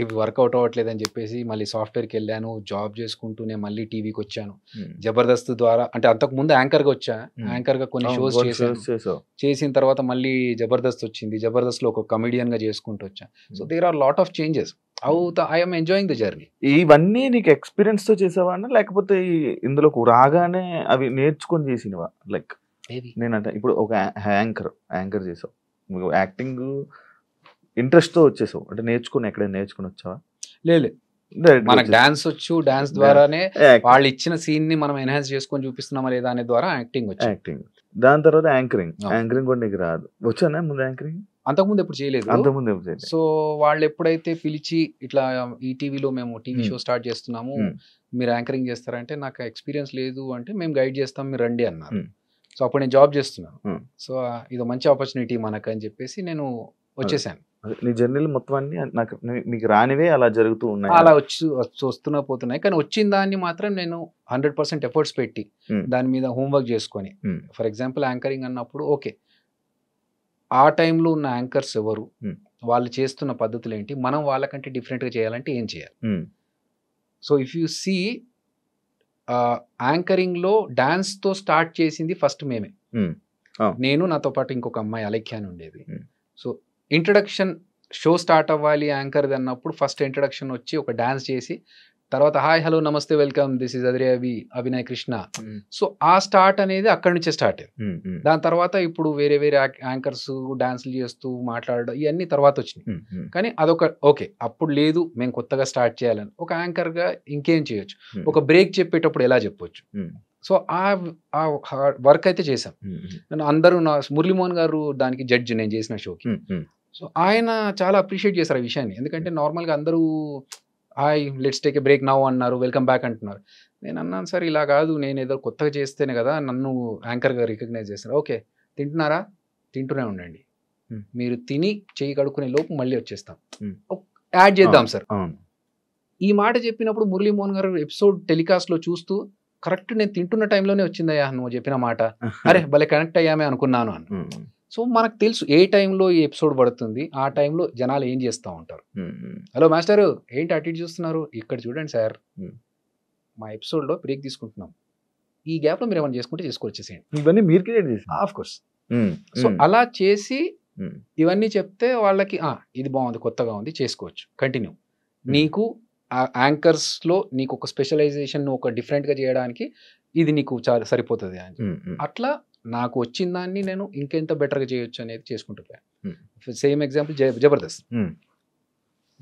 ఇవి వర్కౌట్ అవ్వట్లేదని చెప్పేసి మళ్ళీ సాఫ్ట్వేర్కి వెళ్ళాను. జాబ్ చేసుకుంటూనే మళ్ళీ టీవీకి వచ్చాను. జబర్దస్త్ ద్వారా, అంటే అంతకు ముందు యాంకర్గా వచ్చా. యాంకర్గా కొన్ని షోస్ చేసిన తర్వాత మళ్ళీ జబర్దస్త్ వచ్చింది. జబర్దస్త్లో ఒక కమెడియన్గా చేసుకుంటూ వచ్చా. So there are lot of changes. I'm enjoying the journey. ఇవన్నీ నీకు ఎక్స్పీరియన్స్ తో చేసావా అన్న, లేకపోతే ఇందులోకి రాగానే అవి నేర్చుకొని చేసినవా? లైక్ నేనంటే ఇప్పుడు ఒక యాంకర్ చేసావు, యాక్టింగ్ ఇంట్రెస్ట్ తో వచ్చేసావు అంటే నేర్చుకుని ఎక్కడైనా నేర్చుకుని వచ్చావా? లేదు, మనకు డాన్స్ వచ్చు. డాన్స్ ద్వారానే వాళ్ళు ఇచ్చిన సీన్ ని మనం ఎన్హాన్స్ చేసుకొని చూపిస్తున్నామా లేదా అనే ద్వారా యాక్టింగ్ వచ్చు. యాక్టింగ్, దాని తర్వాత యాంకరింగ్ కూడా నీకు రాదు. వచ్చానా ముందు యాంకరింగ్? అంతకుముందు ఎప్పుడు చేయలేదు. అంతకుముందు ఎప్పుడు చేయలేదు. సో వాళ్ళు ఎప్పుడైతే పిలిచి ఇట్లా ఈ టీవీలో మేము టీవీ షో స్టార్ట్ చేస్తున్నాము, మీరు యాంకరింగ్ చేస్తారంటే నాకు ఎక్స్పీరియన్స్ లేదు అంటే మేము గైడ్ చేస్తాం, మీరు రండి అన్నారు. సో అప్పుడు నేను జాబ్ చేస్తున్నాను. సో ఇది మంచి ఆపర్చునిటీ మనకు అని చెప్పేసి నేను వచ్చేసాను. నీ జర్నీలు మొత్తం అన్ని నాకు మీకు రానివే అలా జరుగుతూ ఉన్నాయి, అలా వస్తున్నా పోతున్నాయి. కానీ వచ్చిన దాన్ని మాత్రం నేను 100% ఎఫర్ట్స్ పెట్టి దాని మీద హోంవర్క్ చేసుకొని, ఫర్ ఎగ్జాంపుల్ యాంకరింగ్ అన్నప్పుడు ఓకే ఆ టైంలో ఉన్న యాంకర్స్ ఎవరు, వాళ్ళు చేస్తున్న పద్ధతులు ఏంటి, మనం వాళ్ళకంటే డిఫరెంట్గా చేయాలంటే ఏం చేయాలి. సో ఇఫ్ యూ సీ యాంకరింగ్లో డాన్స్తో స్టార్ట్ చేసింది ఫస్ట్ మేమే. నేను, నాతో పాటు ఇంకొక అమ్మాయి అలెఖ్య అని ఉండేది. సో ఇంట్రడక్షన్ షో స్టార్ట్ అవ్వాలి యాంకర్ది అన్నప్పుడు ఫస్ట్ ఇంట్రడక్షన్ వచ్చి ఒక డాన్స్ చేసి తర్వాత హాయ్ హలో నమస్తే welcome this is Adhire Abhinay Krishna. So ఆ స్టార్ట్ అనేది అక్కడి నుంచే స్టార్ట్ అయ్యింది. దాని తర్వాత ఇప్పుడు వేరే యాంకర్స్ డాన్స్లు చేస్తూ మాట్లాడడం ఇవన్నీ తర్వాత వచ్చినాయి. కానీ అదొక ఓకే, అప్పుడు లేదు మేము కొత్తగా స్టార్ట్ చేయాలని ఒక యాంకర్గా ఇంకేం చేయొచ్చు, ఒక బ్రేక్ చెప్పేటప్పుడు ఎలా చెప్పొచ్చు. సో ఆ వర్క్ అయితే చేశాం. నేను అందరూ మురళీమోహన్ గారు దానికి జడ్జి నేను చేసిన షోకి. సో ఆయన చాలా అప్రిషియేట్ చేశారు ఆ విషయాన్ని. ఎందుకంటే నార్మల్గా అందరూ hi let's take a break now అన్నారు, వెల్కమ్ బ్యాక్ అంటున్నారు. నేను అన్నాను సార్ ఇలా కాదు, నేను ఏదో కొత్తగా చేస్తేనే కదా నన్ను యాంకర్గా రికగ్నైజ్ చేస్తారు. ఓకే తింటున్నారా, తింటూనే ఉండండి, మీరు తిని చేయి కడుక్కునే లోపు మళ్ళీ వచ్చేస్తాం, యాడ్ చేద్దాం సార్. ఈ మాట చెప్పినప్పుడు మురళీమోహన్ గారు ఎపిసోడ్ టెలికాస్ట్లో చూస్తూ కరెక్ట్ నేను తింటున్న టైంలోనే వచ్చిందయ్యా నువ్వు చెప్పిన మాట, అరే భలే కనెక్ట్ అయ్యామే అనుకున్నాను అని. సో మనకు తెలుసు ఏ టైంలో ఈ ఎపిసోడ్ పడుతుంది, ఆ టైంలో జనాలు ఏం చేస్తూ ఉంటారు. హలో మాస్టర్ ఏంటి అటు ఇటు చూస్తున్నారు, ఇక్కడ చూడండి సార్ మా ఎపిసోడ్లో బ్రేక్ తీసుకుంటున్నాం, ఈ గ్యాప్లో మీరు ఏమైనా చేసుకుంటే చేసుకొచ్చేసేయండి. ఇవన్నీ మీరు క్రియేట్ చేసి ఆఫ్ కోర్స్. సో అలా చేసి ఇవన్నీ చెప్తే వాళ్ళకి ఇది బాగుంది, కొత్తగా ఉంది, చేసుకోవచ్చు, కంటిన్యూ. నీకు యాంకర్స్లో నీకు ఒక స్పెషలైజేషన్ ఒక డిఫరెంట్గా చేయడానికి ఇది నీకు చాలా సరిపోతుంది అని. అట్లా నాకు వచ్చిన దాన్ని నేను ఇంకెంత బెటర్గా చేయొచ్చు అనేది చేసుకుంటున్నాను. సేమ్ ఎగ్జాంపుల్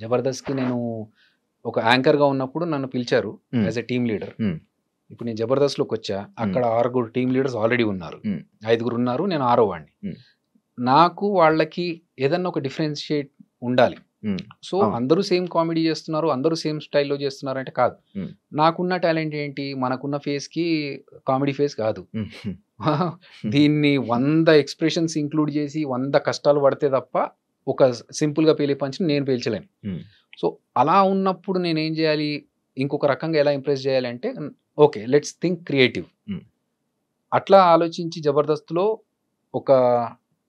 జబర్దస్త్కి నేను ఒక యాంకర్గా ఉన్నప్పుడు నన్ను పిలిచారు యాజ్ ఎ టీమ్ లీడర్. ఇప్పుడు నేను జబర్దస్త్లోకి వచ్చా, అక్కడ 6 టీమ్ లీడర్స్ ఆల్రెడీ ఉన్నారు, 5 ఉన్నారు, నేను 6వ వాడిని. నాకు వాళ్ళకి ఏదన్నా ఒక డిఫరెన్షియేట్ ఉండాలి. సో అందరూ సేమ్ కామెడీ చేస్తున్నారు, అందరూ సేమ్ స్టైల్లో చేస్తున్నారు అంటే కాదు. నాకున్న టాలెంట్ ఏంటి, మనకున్న ఫేస్ కి కామెడీ ఫేస్ కాదు, దీన్ని 100 ఎక్స్ప్రెషన్స్ ఇంక్లూడ్ చేసి 100 కష్టాలు పడితే తప్ప ఒక సింపుల్గా పేలే పంచిని నేను పేల్చలేను. సో అలా ఉన్నప్పుడు నేనేం చేయాలి, ఇంకొక రకంగా ఎలా ఇంప్రెస్ చేయాలి అంటే ఓకే లెట్స్ థింక్ క్రియేటివ్. అట్లా ఆలోచించి జబర్దస్త్లో ఒక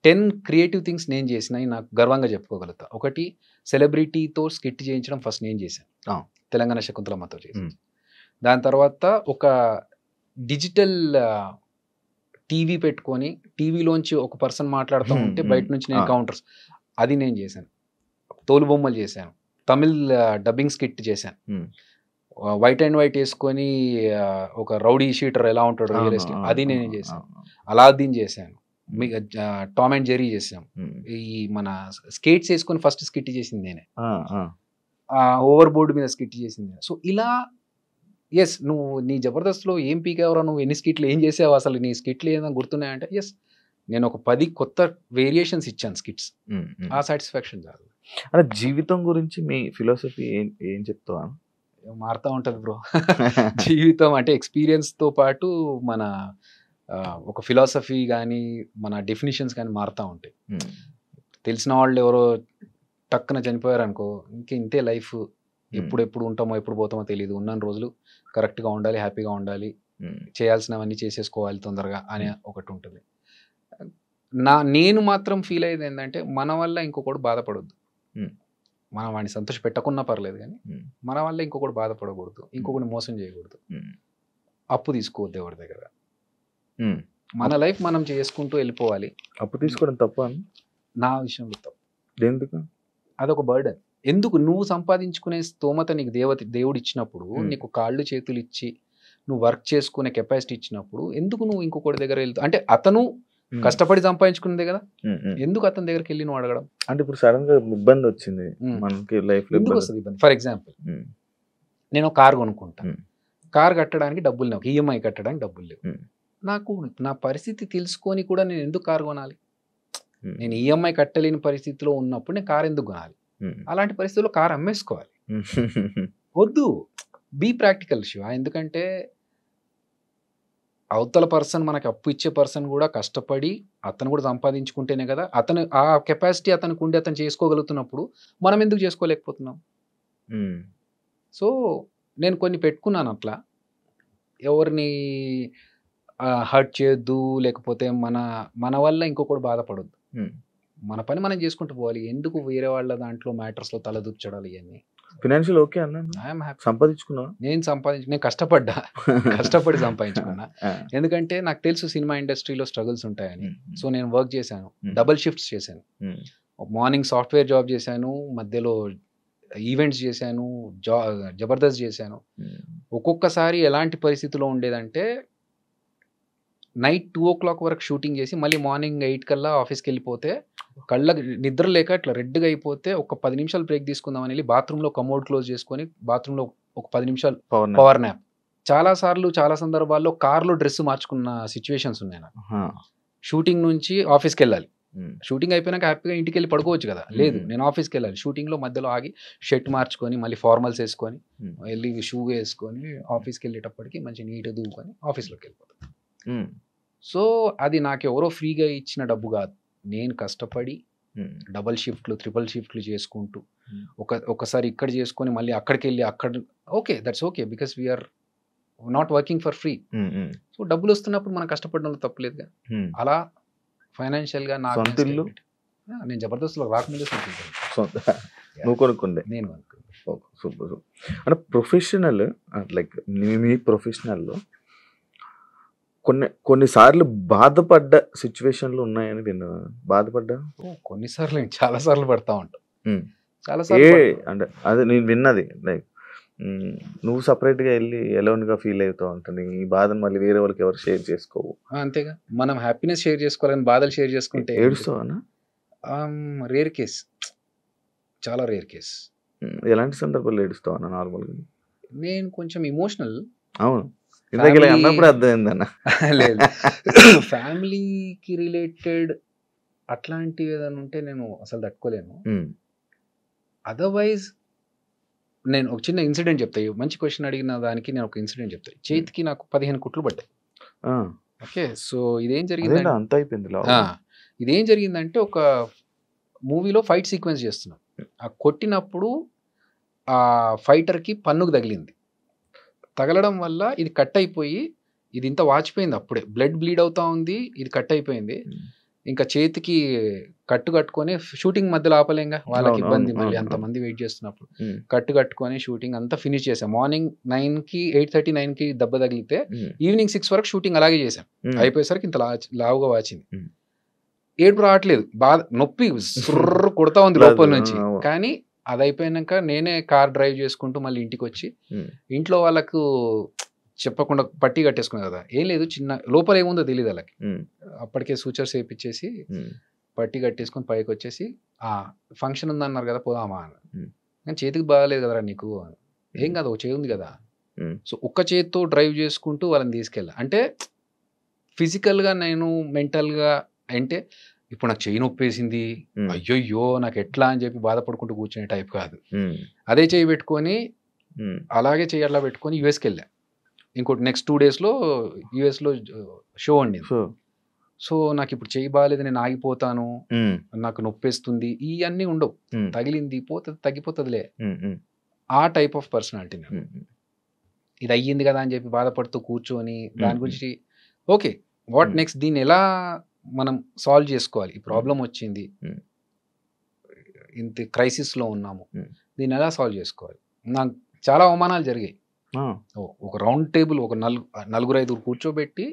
10 క్రియేటివ్ థింగ్స్ నేను చేసినాయి నాకు గర్వంగా చెప్పుకోగలుగుతా. ఒకటి సెలబ్రిటీతో స్కిట్ చేయించడం ఫస్ట్ నేను చేశాను, తెలంగాణ శకుంతలమ్మతో చేశాను. దాని తర్వాత ఒక డిజిటల్ టీవీ పెట్టుకొని టీవీలోంచి ఒక పర్సన్ మాట్లాడుతూ ఉంటే బయట నుంచి నేను కౌంటర్స్ అది నేను చేశాను. తోలుబొమ్మలు చేశాను, తమిళ్ డబ్బింగ్ స్కిట్ చేశాను, వైట్ అండ్ వైట్ వేసుకొని ఒక రౌడీ షీటర్ ఎలా ఉంటాడు రియల్ ఎస్టేట్ అది నేను చేశాను, అలాద్దీన్ చేశాను, టామ్ అండ్ జెర్రీ చేసాం. ఈ మన స్కేట్స్ వేసుకొని ఫస్ట్ స్కిట్ చేసింది నేనే, ఓవర్ బోర్డు మీద స్కిట్ చేసింది. సో ఇలా ఎస్ నువ్వు నీ జబర్దస్త్లో ఏం పీకేవరా, నువ్వు ఎన్ని స్కిట్లు ఏం చేసావు, అసలు నీ స్కిట్లు ఏదైనా గుర్తున్నాయంటే ఎస్ నేను ఒక 10 కొత్త వేరియేషన్స్ ఇచ్చాను స్కిట్స్, ఆ సాటిస్ఫాక్షన్ చాలు. అంటే జీవితం గురించి మీ ఫిలాసఫీ ఏం చెప్తావా? మారుతూ ఉంటుంది బ్రో. జీవితం అంటే ఎక్స్పీరియన్స్తో పాటు మన ఒక ఫిలాసఫీ కానీ మన డెఫినిషన్స్ కానీ మారుతూ ఉంటాయి. తెలిసిన వాళ్ళు ఎవరో టక్కున చనిపోయారు అనుకో, ఇంతే లైఫ్, ఎప్పుడు ఉంటామో ఎప్పుడు పోతామో తెలియదు, ఉన్న రోజులు కరెక్ట్గా ఉండాలి, హ్యాపీగా ఉండాలి, చేయాల్సినవన్నీ చేసేసుకోవాలి తొందరగా అనే ఒకటి ఉంటుంది. నేను మాత్రం ఫీల్ అయ్యేది ఏంటంటే మన వల్ల ఇంకొకటి బాధపడొద్దు. మనం వాడిని సంతోష పెట్టకున్నా పర్లేదు, కానీ మన వల్ల ఇంకొకటి బాధపడకూడదు, ఇంకొకటి మోసం చేయకూడదు, అప్పు తీసుకోవద్దు ఎవరి దగ్గర. మన లైఫ్ మనం చేసుకుంటూ వెళ్ళిపోవాలి. అప్పు తీసుకోవడం తప్ప? నా విషయంలో తప్పు. ఎందుకు? అదొక బర్డెన్. ఎందుకు? నువ్వు సంపాదించుకునే స్తోమత నీకు దేవుడు ఇచ్చినప్పుడు, నీకు కాళ్ళు చేతులు ఇచ్చి నువ్వు వర్క్ చేసుకునే కెపాసిటీ ఇచ్చినప్పుడు ఎందుకు నువ్వు ఇంకొకటి దగ్గర వెళ్తావు? అంటే అతను కష్టపడి సంపాదించుకున్నదే కదా, ఎందుకు అతని దగ్గరికి వెళ్ళి నువ్వు అడగడం? అంటే ఇప్పుడు సడన్ గా ఇబ్బంది వచ్చింది మనకి లైఫ్ లో, ఎందుకు వస్తుంది ఇబ్బంది? ఫర్ ఎగ్జాంపుల్, నేను కార్ కొనుక్కుంటా, కార్ కట్టడానికి డబ్బులు లేవు, ఈఎంఐ కట్టడానికి డబ్బులు లేవు. నాకు నా పరిస్థితి తెలుసుకొని కూడా నేను ఎందుకు కార్ కొనాలి? నేను ఈఎంఐ కట్టలేని పరిస్థితిలో ఉన్నప్పుడు నేను కార్ ఎందుకు కొనాలి? అలాంటి పరిస్థితుల్లో కార్ అమ్మేసుకోవాలి. వద్దు, బీ ప్రాక్టికల్ శివ. ఎందుకంటే అవతల పర్సన్, మనకి అప్పు ఇచ్చే పర్సన్ కూడా కష్టపడి అతను కూడా సంపాదించుకుంటేనే కదా, అతను ఆ కెపాసిటీ అతనికి ఉండి అతను చేసుకోగలుగుతున్నప్పుడు మనం ఎందుకు చేసుకోలేకపోతున్నాం? సో నేను కొన్ని పెట్టుకున్నాను అట్లా, ఎవరిని హర్ట్ చేయొద్దు, లేకపోతే మన వల్ల ఇంకొకటి బాధపడొద్దు, మన పని మనం చేసుకుంటూ పోవాలి. ఎందుకు వేరే వాళ్ళ దాంట్లో మ్యాటర్స్లో తల దూర్చడాలి? ఇవన్నీ ఫినాన్షియల్ ఓకే అన్న, ఐఎమ్ హ్యాపీ. సంపాదించుకున్నా, నేను కష్టపడి సంపాదించుకున్నా. ఎందుకంటే నాకు తెలుసు సినిమా ఇండస్ట్రీలో స్ట్రగుల్స్ ఉంటాయని. సో నేను వర్క్ చేశాను, డబుల్ షిఫ్ట్స్ చేశాను. మార్నింగ్ సాఫ్ట్వేర్ జాబ్ చేశాను, మధ్యలో ఈవెంట్స్ చేశాను, జబర్దస్త్ చేశాను. ఒక్కొక్కసారి ఎలాంటి పరిస్థితిలో ఉండేదంటే నైట్ 2 o'clock వరకు షూటింగ్ చేసి మళ్ళీ మార్నింగ్ 8 కల్లా ఆఫీస్కి వెళ్ళిపోతే, కళ్ళకి నిద్ర లేక ఇట్లా రెడ్గా అయిపోతే ఒక 10 నిమిషాలు బ్రేక్ తీసుకుందామని వెళ్ళి బాత్రూంలో కమోడ్ క్లోజ్ చేసుకొని బాత్రూంలో ఒక 10 నిమిషాలు పవర్ న్యాప్. చాలా సందర్భాల్లో కార్లో డ్రెస్ మార్చుకున్న సిచ్యువేషన్స్ ఉన్నాయి నాకు. షూటింగ్ నుంచి ఆఫీస్కి వెళ్ళాలి, షూటింగ్ అయిపోయినాక హ్యాపీగా ఇంటికి వెళ్ళి పడుకోవచ్చు కదా, లేదు నేను ఆఫీస్కి వెళ్ళాలి. షూటింగ్లో మధ్యలో ఆగి షర్ట్ మార్చుకొని మళ్ళీ ఫార్మల్స్ వేసుకొని వెళ్ళి షూ వేసుకొని ఆఫీస్కి వెళ్ళేటప్పటికి మంచి నీట్గా దూకొని ఆఫీస్లోకి వెళ్ళిపోతాను. సో అది నాకు ఎవరో ఫ్రీగా ఇచ్చిన డబ్బు కాదు, నేను కష్టపడి డబల్ షిఫ్ట్లు, ట్రిపుల్ షిఫ్ట్లు చేసుకుంటూ ఒకసారి ఇక్కడ చేసుకొని మళ్ళీ అక్కడికి వెళ్ళి okay, that's okay, because we're not working for free. So డబ్బులు వస్తున్నప్పుడు మనం కష్టపడడంలో తప్పలేదుగా. అలా ఫైనాన్షియల్గా నాకు నేను జబర్దస్త్లో రాకముందే నువ్వు కొనుక్కుండే, నేను సూపర్. అంటే ప్రొఫెషనల్, లైక్ మీ ప్రొఫెషనల్లో కొన్నిసార్లు బాధపడ్డ సిచ్యువేషన్లు ఉన్నాయని నేను బాధపడ్డా. కొన్నిసార్లు చాలా సార్లు పడతా ఉంటాం, అంటే అదే నేను విన్నది. లైక్ నువ్వు సపరేట్గా వెళ్ళి ఎలోన్గా ఫీల్ అవుతావు ఉంటుంది, ఈ బాధను మళ్ళీ వేరే వాళ్ళకి ఎవరు షేర్ చేసుకోవు. అంతేగా, మనం హ్యాపీనెస్ షేర్ చేసుకోవాలని బాధలు షేర్ చేసుకుంటే ఏడుస్తావా? రేర్ కేస్, చాలా రేర్ కేస్. ఎలాంటి సందర్భాలు ఏడుస్తావా నార్మల్గా? నేను కొంచెం ఇమోషనల్. అవును, అన్నప్పుడు అర్థమైందన్న. లేదు, ఫ్యామిలీకి రిలేటెడ్ అట్లాంటివి ఏదైనా ఉంటే నేను అసలు తట్టుకోలేను. అదర్వైజ్ నేను ఒక చిన్న ఇన్సిడెంట్ చెప్తాను. మంచి క్వశ్చన్ అడిగిన దానికి నేను ఒక ఇన్సిడెంట్ చెప్తాను. చేతికి నాకు 15 కుట్లు పడ్డాయి. ఓకే, సో ఇదేం జరిగిందంటే ఒక మూవీలో ఫైట్ సీక్వెన్స్ చేస్తున్నాం. ఆ కొట్టినప్పుడు ఆ ఫైటర్కి పన్నుకు తగిలింది. తగలడం వల్ల ఇది కట్ అయిపోయి ఇది ఇంత వాచిపోయింది, అప్పుడే బ్లడ్ బ్లీడ్ అవుతా ఉంది, ఇది కట్ అయిపోయింది. ఇంకా చేతికి కట్టుకొని షూటింగ్ మధ్యలో ఆపలేంగా, వాళ్ళకి ఇబ్బంది, మళ్ళీ అంతమంది వెయిట్ చేస్తున్నప్పుడు కట్టుకొని షూటింగ్ అంతా ఫినిష్ చేసాం. మార్నింగ్ 9కి 8:30, 9కి దెబ్బ తగిలితే ఈవినింగ్ 6 వరకు షూటింగ్ అలాగే చేసాం. అయిపోయేసరికి ఇంత లావుగా వాచింది. ఏడుపు రావట్లేదు, బాధ, నొప్పి కొడతా ఉంది లోపల నుంచి. కానీ అది అయిపోయాక నేనే కార్ డ్రైవ్ చేసుకుంటూ మళ్ళీ ఇంటికి వచ్చి ఇంట్లో వాళ్ళకు చెప్పకుండా పట్టి కట్టేసుకున్నా కదా, ఏం లేదు, చిన్న లోపల ఏముందో తెలియదు వాళ్ళకి. అప్పటికే సూచర్స్ వేయించేసి పట్టి కట్టేసుకొని పైకి వచ్చేసి ఫంక్షన్ ఉందన్నారు కదా పోదామా అని. కానీ చేతికి బాగాలేదు కదరా నీకు, ఏం కాదు ఒక చేయి ఉంది కదా. సో ఒక్క చేతితో డ్రైవ్ చేసుకుంటూ వాళ్ళని తీసుకెళ్ళా. అంటే ఫిజికల్గా నేను మెంటల్గా, అంటే ఇప్పుడు నాకు చెయ్యి నొప్పేసింది, అయ్యో నాకు ఎట్లా అని చెప్పి బాధపడుకుంటూ కూర్చునే టైప్ కాదు. అదే చెయ్యి పెట్టుకొని అలాగే చెయ్యి అట్లా పెట్టుకొని యుఎస్కి వెళ్ళా. ఇంకోటి నెక్స్ట్ 2 daysలో యూఎస్లో షో అండి. సో నాకు ఇప్పుడు చేయి బాగాలేదు, నేను ఆగిపోతాను, నాకు నొప్పేస్తుంది, ఇవన్నీ ఉండవు. తగిలింది పోతుంది, తగ్గిపోతుందిలే, ఆ టైప్ ఆఫ్ పర్సనాలిటీ. ఇది అయ్యింది కదా అని చెప్పి బాధపడుతూ కూర్చొని దాని గురించి ఓకే వాట్ నెక్స్ట్, దీన్ని ఎలా మనం సాల్వ్ చేసుకోవాలి, ఈ ప్రాబ్లం వచ్చింది, ఇంత క్రైసిస్లో ఉన్నాము, దీన్ని ఎలా సాల్వ్ చేసుకోవాలి. నాకు చాలా అవమానాలు జరిగాయి. ఒక రౌండ్ టేబుల్, ఒక 4-5 కూర్చోబెట్టి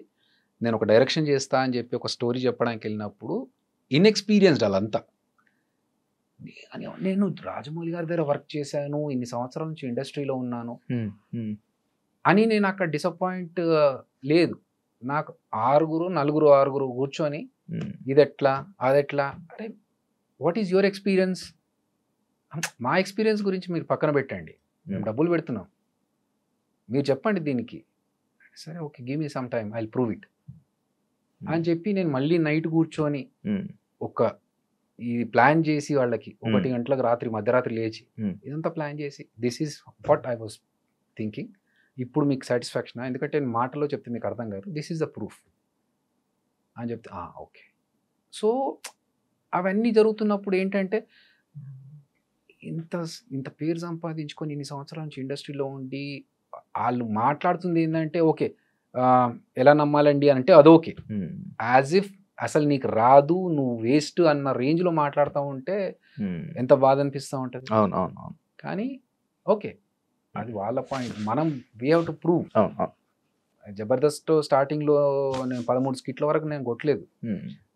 నేను ఒక డైరెక్షన్ చేస్తా అని చెప్పి ఒక స్టోరీ చెప్పడానికి వెళ్ళినప్పుడు ఇన్ఎక్స్పీరియన్స్డ్ వాళ్ళంతా. నేను రాజమౌళి గారి దగ్గర వర్క్ చేశాను, ఇన్ని సంవత్సరాల నుంచి ఇండస్ట్రీలో ఉన్నాను అని నేను అక్కడ డిసప్పాయింట్ లేదు. నాకు 6 కూర్చొని ఇది ఎట్లా అదెట్లా, అంటే వాట్ ఈజ్ యువర్ ఎక్స్పీరియన్స్, మా ఎక్స్పీరియన్స్ గురించి మీరు పక్కన పెట్టండి, మేము డబ్బులు పెడుతున్నాం, మీరు చెప్పండి దీనికి. సరే okay, give me some time, I will prove it అని చెప్పి నేను మళ్ళీ నైట్ కూర్చొని ఒక ఇది ప్లాన్ చేసి వాళ్ళకి 1 గంటలకు రాత్రి మధ్యరాత్రి లేచి ఇదంతా ప్లాన్ చేసి this is what I was thinking, ఇప్పుడు మీకు సాటిస్ఫాక్షన్, ఎందుకంటే నేను మాటలో చెప్తే మీకు అర్థం కాదు, దిస్ ఈజ్ ద ప్రూఫ్ అని చెప్తే ఓకే. సో అవన్నీ జరుగుతున్నప్పుడు ఏంటంటే ఇంత పేరు సంపాదించుకొని ఇన్ని సంవత్సరాల నుంచి ఇండస్ట్రీలో ఉండి వాళ్ళు మాట్లాడుతుంది ఏంటంటే ఓకే ఎలా నమ్మాలండి అని అంటే అదోకే, యాజ్ ఇఫ్ అసలు నీకు రాదు, నువ్వు వేస్ట్ అన్న రేంజ్లో మాట్లాడుతూ ఉంటే ఎంత బాధ అనిపిస్తూ ఉంటుంది. కానీ ఓకే, అది వాళ్ళ పాయింట్, మనం we have to prove. Jabardasth స్టార్టింగ్లో నేను 13 స్కిట్ల వరకు నేను కొట్టలేదు.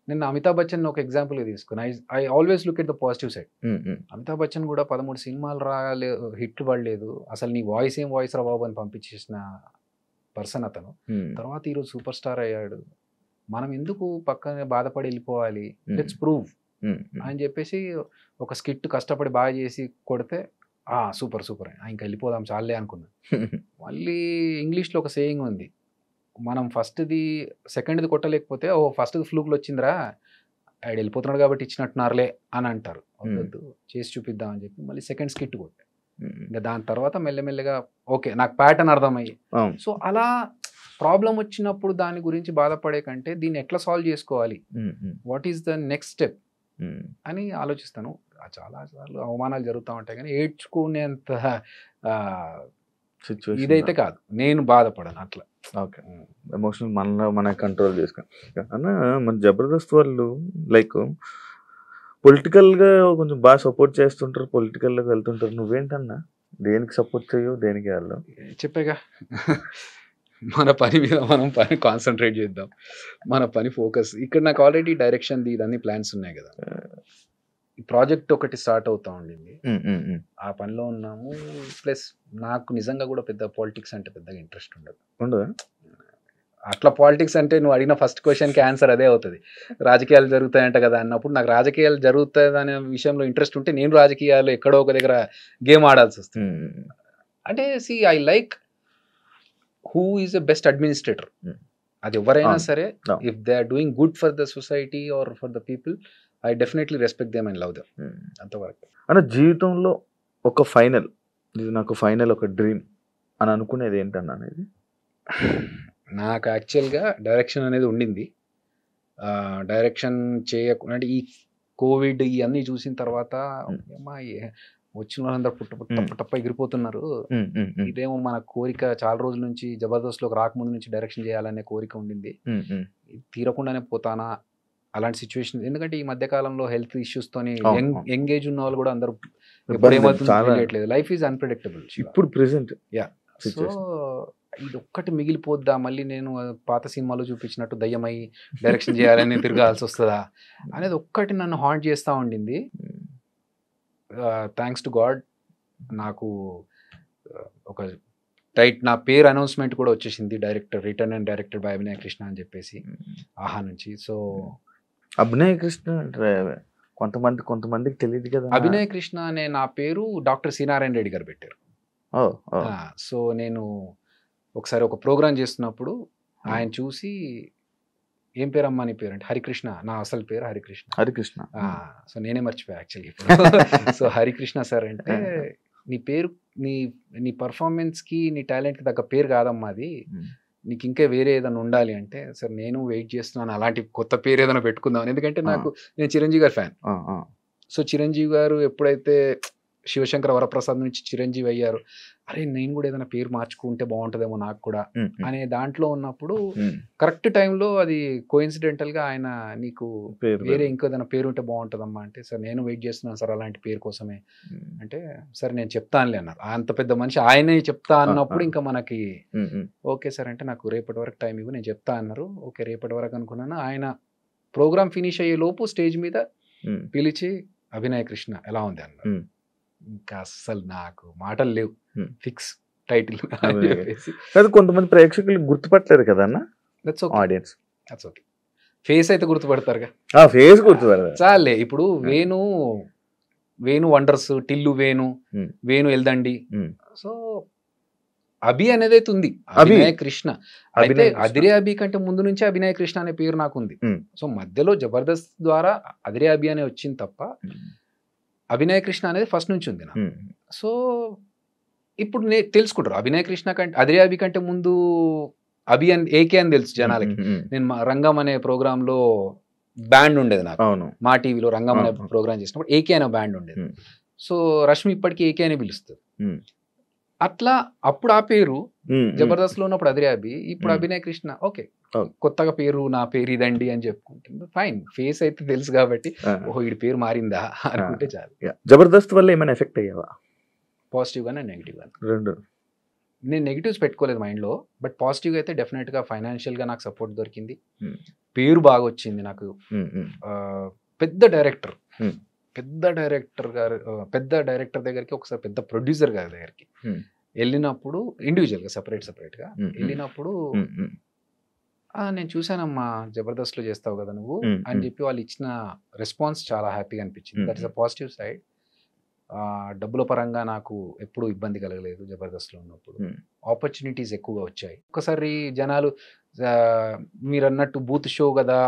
నేను అమితాబ్ బచ్చన్ ఒక ఎగ్జాంపుల్గా తీసుకుని I always look at the positive side. Amitabh Bachchan కూడా 13 సినిమాలు హిట్లు పడలేదు, అసలు నీ వాయిస్ ఏం వాయిస్ రా బాబు అని పంపించేసిన పర్సన్ అతను. తర్వాత ఈరోజు సూపర్ స్టార్ అయ్యాడు. మనం ఎందుకు పక్కనే బాధపడి వెళ్ళిపోవాలి, లెట్స్ ప్రూవ్ అని చెప్పేసి ఒక స్కిట్ కష్టపడి బాగా చేసి కొడితే సూపర్ ఇంకా వెళ్ళిపోదాం చాలే అనుకున్నాను. మళ్ళీ ఇంగ్లీష్లో ఒక సేయింగ్ ఉంది, మనం ఫస్ట్ది సెకండ్ది కొట్టలేకపోతే ఫస్ట్ది ఫ్లూక్లో వచ్చిందిరా, ఆడు వెళ్ళిపోతున్నాడు కాబట్టి ఇచ్చినట్టున్నారులే అని అంటారు. వద్దు చేసి చూపిద్దాం అని చెప్పి మళ్ళీ సెకండ్ స్కిట్ కొట్టే. ఇంకా దాని తర్వాత మెల్లమెల్లగా ఓకే నాకు ప్యాటర్న్ అర్థమయ్యి, సో అలా ప్రాబ్లం వచ్చినప్పుడు దాని గురించి బాధపడే కంటే దీన్ని ఎట్లా సాల్వ్ చేసుకోవాలి, what is the next step అని ఆలోచిస్తాను. చాలా సార్లు అవమానాలు జరుగుతూ ఉంటాయి కానీ ఏడ్చుకునేంత ఇదైతే కాదు, నేను బాధపడను అట్లా. ఓకే, ఎమోషనల్ మన కంట్రోల్ చేసుకుని అన్న. మన జబర్దస్త్ వాళ్ళు లైక్ పొలిటికల్గా కొంచెం బాగా సపోర్ట్ చేస్తుంటారు, పొలిటికల్లోకి వెళ్తుంటారు. నువ్వేంటన్నా దేనికి సపోర్ట్ చేయవు, దేనికి వెళ్దాం? చెప్పేగా మన పని మీద మనం కాన్సన్ట్రేట్ చేద్దాం, మన పని ఫోకస్. ఇక్కడ నాకు ఆల్రెడీ డైరెక్షన్ ఇదన్నీ ప్లాన్స్ ఉన్నాయి కదా, ఈ ప్రాజెక్ట్ ఒకటి స్టార్ట్ అవుతా ఉండింది, ఆ పనిలో ఉన్నాము. ప్లస్ నాకు నిజంగా కూడా పెద్ద పాలిటిక్స్ అంటే పెద్దగా ఇంట్రెస్ట్ ఉండదు. అట్లా పాలిటిక్స్ అంటే నువ్వు అడిగిన ఫస్ట్ క్వశ్చన్కి ఆన్సర్ అదే అవుతుంది, రాజకీయాలు జరుగుతాయంట కదా అన్నప్పుడు నాకు రాజకీయాలు జరుగుతాయి అనే విషయంలో ఇంట్రెస్ట్ ఉంటే నేను రాజకీయాలు ఎక్కడో ఒక దగ్గర గేమ్ ఆడాల్సి వస్తుంది. అంటే I like who is the best administrator. అది ఎవరైనా సరే, if they are doing good for the society or for the people, I definitely respect them and love them. అంతవరకు. అంటే జీవితంలో ఒక ఫైనల్, ఇది నాకు ఫైనల్ ఒక డ్రీమ్ అని అనుకునేది ఏంటన్నా అనేది? నాకు యాక్చువల్గా డైరెక్షన్ అనేది ఉండింది. డైరెక్షన్ చేయకుండా అంటే ఈ కోవిడ్ ఇవన్నీ చూసిన తర్వాత వచ్చిన వాళ్ళందరూ పుట్టప్ప ఎగిరిపోతున్నారు, ఇదేమో మన కోరిక చాలా రోజుల నుంచి జబర్దస్త్లోకి రాకముందు నుంచి డైరెక్షన్ చేయాలనే కోరిక ఉండింది, తీరకుండానే పోతానా అలాంటి సిచ్యువేషన్. ఎందుకంటే ఈ మధ్యకాలంలో హెల్త్ ఇష్యూస్తోని ఎంగేజ్ ఉన్న వాళ్ళు కూడా అందరూ ఎప్పుడు ఏమవుతుందో తెలియట్లేదు, లైఫ్ ఈజ్ అన్ప్రెడిక్టబుల్ ఇప్పుడు ప్రెసెంట్. సో ఇది ఒక్కటి మిగిలిపోద్దా, మళ్ళీ నేను పాత సినిమాలో చూపించినట్టు దయ్యమై డైరెక్షన్ చేయాలని తిరగాల్సి వస్తుందా అనేది ఒక్కటి నన్ను హాంట్ చేస్తూ ఉండింది. థ్యాంక్స్ టు గాడ్ నాకు ఒక నా పేరు అనౌన్స్మెంట్ కూడా వచ్చేసింది, director return and directed by Abhinaya Krishna అని చెప్పేసి ఆహా నుంచి. సో అభినయ కృష్ణ అంటే కొంతమందికి తెలియదు కదా. అభినయ కృష్ణ అనే నా పేరు డాక్టర్ సి నారాయణ రెడ్డి గారు పెట్టారు. సో నేను ఒకసారి ఒక ప్రోగ్రామ్ చేస్తున్నప్పుడు ఆయన చూసి ఏం పేరు అమ్మా నీ పేరు అంటే హరికృష్ణ, నా అసలు పేరు హరికృష్ణ. సో నేనే మర్చిపోయా యాక్చువల్లీ ఇప్పుడు. సో హరికృష్ణ సార్ అంటే నీ పేరు నీ నీ పర్ఫార్మెన్స్కి నీ టాలెంట్కి తగ్గ పేరు కాదమ్మా అది, నీకు ఇంకా వేరే ఏదైనా ఉండాలి అంటే, సార్ నేను వెయిట్ చేస్తున్నాను అలాంటి కొత్త పేరు ఏదైనా పెట్టుకుందాం. ఎందుకంటే నేను చిరంజీవి గారి ఫ్యాన్. సో చిరంజీవి గారు ఎప్పుడైతే శివశంకర వరప్రసాద్ నుంచి చిరంజీవి అయ్యారు, అరే నేను కూడా ఏదైనా పేరు మార్చుకుంటే బాగుంటుందేమో నాకు కూడా అనే దాంట్లో ఉన్నప్పుడు కరెక్ట్ టైంలో అది కోఇన్సిడెంటల్గా ఆయన నీకు వేరే ఇంకో ఏదైనా పేరు ఉంటే బాగుంటుందమ్మా అంటే, సార్ నేను వెయిట్ చేస్తున్నాను సార్ అలాంటి పేరు కోసమే అంటే, సరే నేను చెప్తానులే అన్నారు. అంత పెద్ద మనిషి ఆయనే చెప్తా అన్నప్పుడు ఇంకా మనకి ఓకే సార్ అంటే, నాకు రేపటి వరకు టైం ఇవ్వు నేను చెప్తా అన్నారు. ఓకే రేపటి వరకు అనుకున్నాను. ఆయన ప్రోగ్రామ్ ఫినిష్ అయ్యే లోపు స్టేజ్ మీద పిలిచి అభినయ కృష్ణ ఎలా ఉంది అన్నారు. ఇంకా అస్సలు నాకు మాటలు లేవు, ఫిక్స్ టైటిల్. కొంతమంది ప్రేక్షకులు గుర్తుపట్టలేరు కదా అన్న, ఆడియన్స్ ఓకే ఫేస్ అయితే గుర్తుపడతారుగా, ఫేస్ గుర్తుపడతారు చాలే. ఇప్పుడు వేణు వండర్స్, టిల్లు వేణు ఎల్దండి, సో అభి అనేది అయితే ఉంది, అభినయ కృష్ణ. అయితే అదిరే అభి కంటే ముందు నుంచి అభినయ కృష్ణ అనే పేరు నాకు ఉంది. సో మధ్యలో జబర్దస్త్ ద్వారా అదిరే అభి అనే వచ్చింది తప్ప అభినయ కృష్ణ అనేది ఫస్ట్ నుంచి ఉంది నాకు. సో ఇప్పుడు తెలుసుకుంటారు అభినయ కృష్ణ కంటే అదిరే అభి కంటే ముందు అభి అని ఏకే అని తెలుసు జనాలకి. నేను రంగం అనే ప్రోగ్రామ్ లో బ్యాండ్ ఉండేది నాకు, మా టీవీలో రంగం అనే ప్రోగ్రామ్ చేసినప్పుడు ఏకే అనే బ్యాండ్ ఉండేది. సో రష్మి ఇప్పటికీ ఏకే అని పిలుస్తుంది. అట్లా అప్పుడు ఆ పేరు జబర్దస్త్ లో ఉన్నప్పుడు అదిరే అభి, ఇప్పుడు అభినయ కృష్ణ. ఓకే కొత్తగా పేరు, నా పేరు ఇదండి అని చెప్పుకుంటుంది, ఫైన్. ఫేస్ అయితే తెలుసు కాబట్టి ఓహో ఈ పేరు మారిందా అనుకుంటే చాలు. జబర్దస్త్ వల్ల ఏమైనా ఎఫెక్ట్ అయ్యావా? పాజిటివ్ గానే నెగిటివ్ గానే. రెండు. నేను నెగిటివ్స్ పెట్టుకోలేదు మైండ్ లో, బట్ పాజిటివ్ అయితే డెఫినెట్ గా ఫైనాన్షియల్ గా నాకు సపోర్ట్ దొరికింది, పేరు బాగా వచ్చింది నాకు. పెద్ద డైరెక్టర్ దగ్గరికి ఒకసారి పెద్ద ప్రొడ్యూసర్ గారి దగ్గరికి వెళ్ళినప్పుడు, ఇండివిజువల్ గా సెపరేట్ గా వెళ్ళినప్పుడు, నేను చూసానమ్మా జబర్దస్త్ లో చేస్తావు కదా నువ్వు అని చెప్పి వాళ్ళు ఇచ్చిన రెస్పాన్స్ చాలా హ్యాపీగా అనిపించింది. That is a positive side. డబ్బుల పరంగా నాకు ఎప్పుడు ఇబ్బంది కలగలేదు జబర్దస్త్ లో ఉన్నప్పుడు, ఆపర్చునిటీస్ ఎక్కువగా వచ్చాయి. ఒకసారి జనాలు మీరు అన్నట్టు బూత్ షో కదా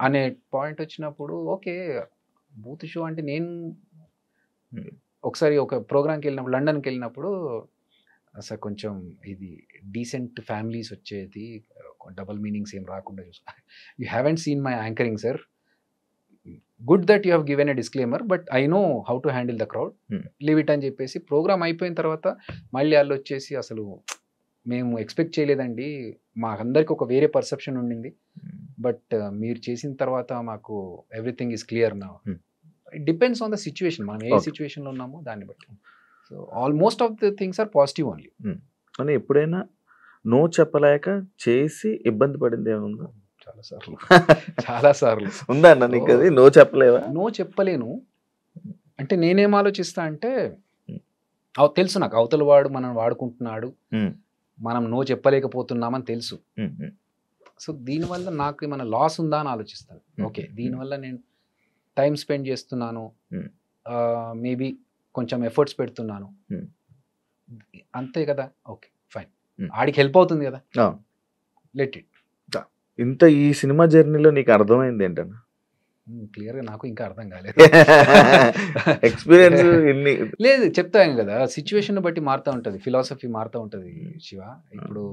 అనే పాయింట్ వచ్చినప్పుడు, ఓకే బూత్ షో అంటే నేను ఒకసారి ఒక ప్రోగ్రామ్కి వెళ్ళినప్పుడు, లండన్కి వెళ్ళినప్పుడు, అసలు కొంచెం ఇది డీసెంట్ ఫ్యామిలీస్ వచ్చేది, డబల్ మీనింగ్స్ ఏం రాకుండా చూసుకో. You haven't seen my anchoring sir, good that you have given a disclaimer, but I know how to handle the crowd, leave it అని చెప్పేసి ప్రోగ్రామ్ అయిపోయిన తర్వాత మళ్ళీ వాళ్ళు వచ్చేసి, అసలు మేము ఎక్స్పెక్ట్ చేయలేదండి, మాకందరికి ఒక వేరే పర్సెప్షన్ ఉండింది, బట్ మీరు చేసిన తర్వాత మాకు ఎవ్రీథింగ్ ఈజ్ క్లియర్ నా. It depends on the situation, మనం ఏ సిచ్యువేషన్లో ఉన్నామో దాన్ని బట్టి. So almost of the things are positive only. కానీ ఎప్పుడైనా నో చెప్పలేక చేసి ఇబ్బంది పడింది ఏముందా? చాలా సార్లు ఉందా అన్న నీకు అది? నో చెప్పలేవా? నో చెప్పలేను అంటే నేనేం ఆలోచిస్తా అంటే, తెలుసు నాకు అవతల వాడు మనం వాడుకుంటున్నాడు, మనం నో చెప్పలేకపోతున్నామని తెలుసు. సో దీనివల్ల నాకు ఏమైనా లాస్ ఉందా అని ఆలోచిస్తాను. ఓకే దీనివల్ల నేను టైం స్పెండ్ చేస్తున్నాను, మేబీ కొంచెం ఎఫర్ట్స్ పెడుతున్నాను, అంతే కదా, ఓకే ఫైన్, ఆడికి హెల్ప్ అవుతుంది కదా, లెట్ ఇట్. ఇంత ఈ సినిమా జర్నీలో నీకు అర్థమైంది ఏంటన్నా? క్లియర్గా నాకు ఇంకా అర్థం కాలేదు. ఎక్స్పీరియన్స్ లేదు చెప్తాను కదా, సిచ్యువేషన్ బట్టి మారుతూ ఉంటుంది, ఫిలాసఫీ మారుతూ ఉంటుంది శివ. ఇప్పుడు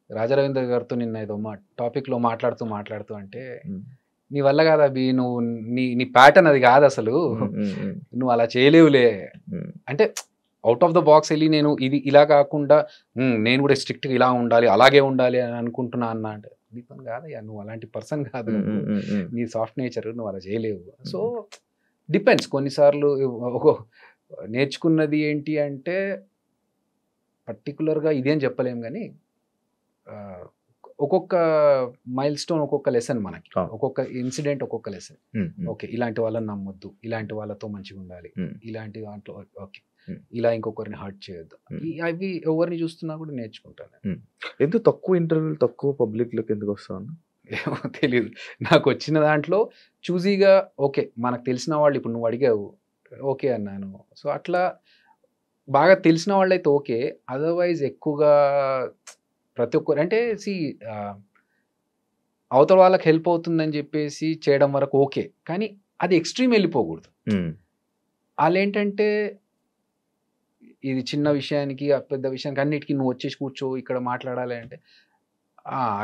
రాజారవీంద్ర గారితో నిన్న ఏదో టాపిక్లో మాట్లాడుతూ అంటే, నీ వల్ల కాదు అభి, నువ్వు నీ ప్యాటర్న్ అది కాదు అసలు, నువ్వు అలా చేయలేవులే అంటే, అవుట్ ఆఫ్ ద బాక్స్ వెళ్ళి నేను ఇది ఇలా కాకుండా నేను కూడా స్ట్రిక్ట్గా ఇలా ఉండాలి అలాగే ఉండాలి అని అనుకుంటున్నా అన్న అంటే, నీ పని కాదయ్యా, నువ్వు అలాంటి పర్సన్ కాదు, నీ సాఫ్ట్ నేచర్, నువ్వు అలా చేయలేవు. So depends. కొన్నిసార్లు నేర్చుకున్నది ఏంటి అంటే, పర్టికులర్గా ఇదేం చెప్పలేము కానీ, ఒక్కొక్క మైల్ స్టోన్ ఒక్కొక్క లెసన్ మనకి, ఒక్కొక్క ఇన్సిడెంట్ ఒక్కొక్క లెసన్. ఓకే ఇలాంటి వాళ్ళని నమ్మొద్దు, ఇలాంటి వాళ్ళతో మంచిగా ఉండాలి, ఇలాంటి దాంట్లో ఓకే ఇలా ఇంకొకరిని హర్ట్ చేయొద్దు, అవి ఎవరిని చూస్తున్నా కూడా నేర్చుకుంటాను. ఎందుకు తక్కువ ఇంటర్వ్యూలు తక్కువ పబ్లిక్లోకి ఎందుకు వస్తాను ఏమో తెలియదు, నాకు వచ్చిన దాంట్లో చూజీగా ఓకే మనకు తెలిసిన వాళ్ళు, ఇప్పుడు నువ్వు అడిగావు ఓకే అన్నాను. సో అట్లా బాగా తెలిసిన వాళ్ళు అయితే ఓకే, అదర్వైజ్ ఎక్కువగా ప్రతి ఒక్కరు అంటే అవతల వాళ్ళకి హెల్ప్ అవుతుందని చెప్పేసి చేయడం వరకు ఓకే, కానీ అది ఎక్స్ట్రీమ్ వెళ్ళిపోకూడదు. వాళ్ళు ఏంటంటే ఇది చిన్న విషయానికి ఆ పెద్ద విషయానికి అన్నిటికీ నువ్వు వచ్చేసి కూర్చో ఇక్కడ మాట్లాడాలి అంటే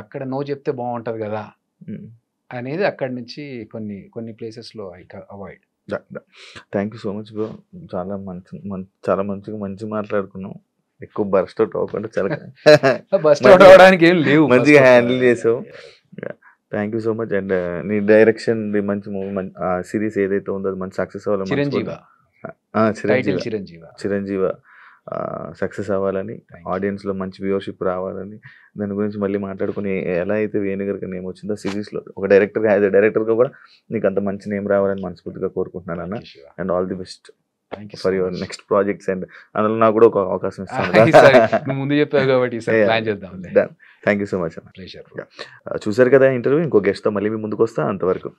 అక్కడ నో చెప్తే బాగుంటది కదా అనేది అక్కడి నుంచి కొన్ని ప్లేసెస్లో I avoid. Thank you so much bro. చాలా మంచిగా మాట్లాడుకున్నాం. ఎక్కువ బర్స్ట్ అవుట్ అవ్వకుండా చాలా బస్ట్ అవుట్ అవడానికి ఏం లేవు, మంచిగా హ్యాండిల్ చేసావు. Thank you so much. And నీ డైరెక్షన్ మంచి మూవీ సిరీస్ ఏదైతే ఉందో అది మంచి సక్సెస్ అవ్వాలి. చిరంజీవ సక్సెస్ అవ్వాలని, ఆడియన్స్ లో మంచి వ్యూవర్షిప్ రావాలని, దాని గురించి మళ్ళీ మాట్లాడుకుని ఎలా అయితే వేణుగారికి నేమ్ వచ్చిందో సిరీస్ లో ఒక డైరెక్టర్ యాజ్ ఎ డైరెక్టర్ గా కూడా నీకు అంత మంచి నేమ్ రావాలని మనస్ఫూర్తిగా కోరుకుంటున్నాను అన్న. And all the best for your next projects. And అందులో నాకు కూడా ఒక అవకాశం ఇస్తాను. ముందు చెప్పావు కాబట్టి ప్లాన్ చేద్దాం. థ్యాంక్ యూ సో మచ్ అన్న. చూసారు కదా ఇంటర్వ్యూ. ఇంకో గెస్ట్ తో మళ్ళీ మీ ముందుకు వస్తా. అంతవరకు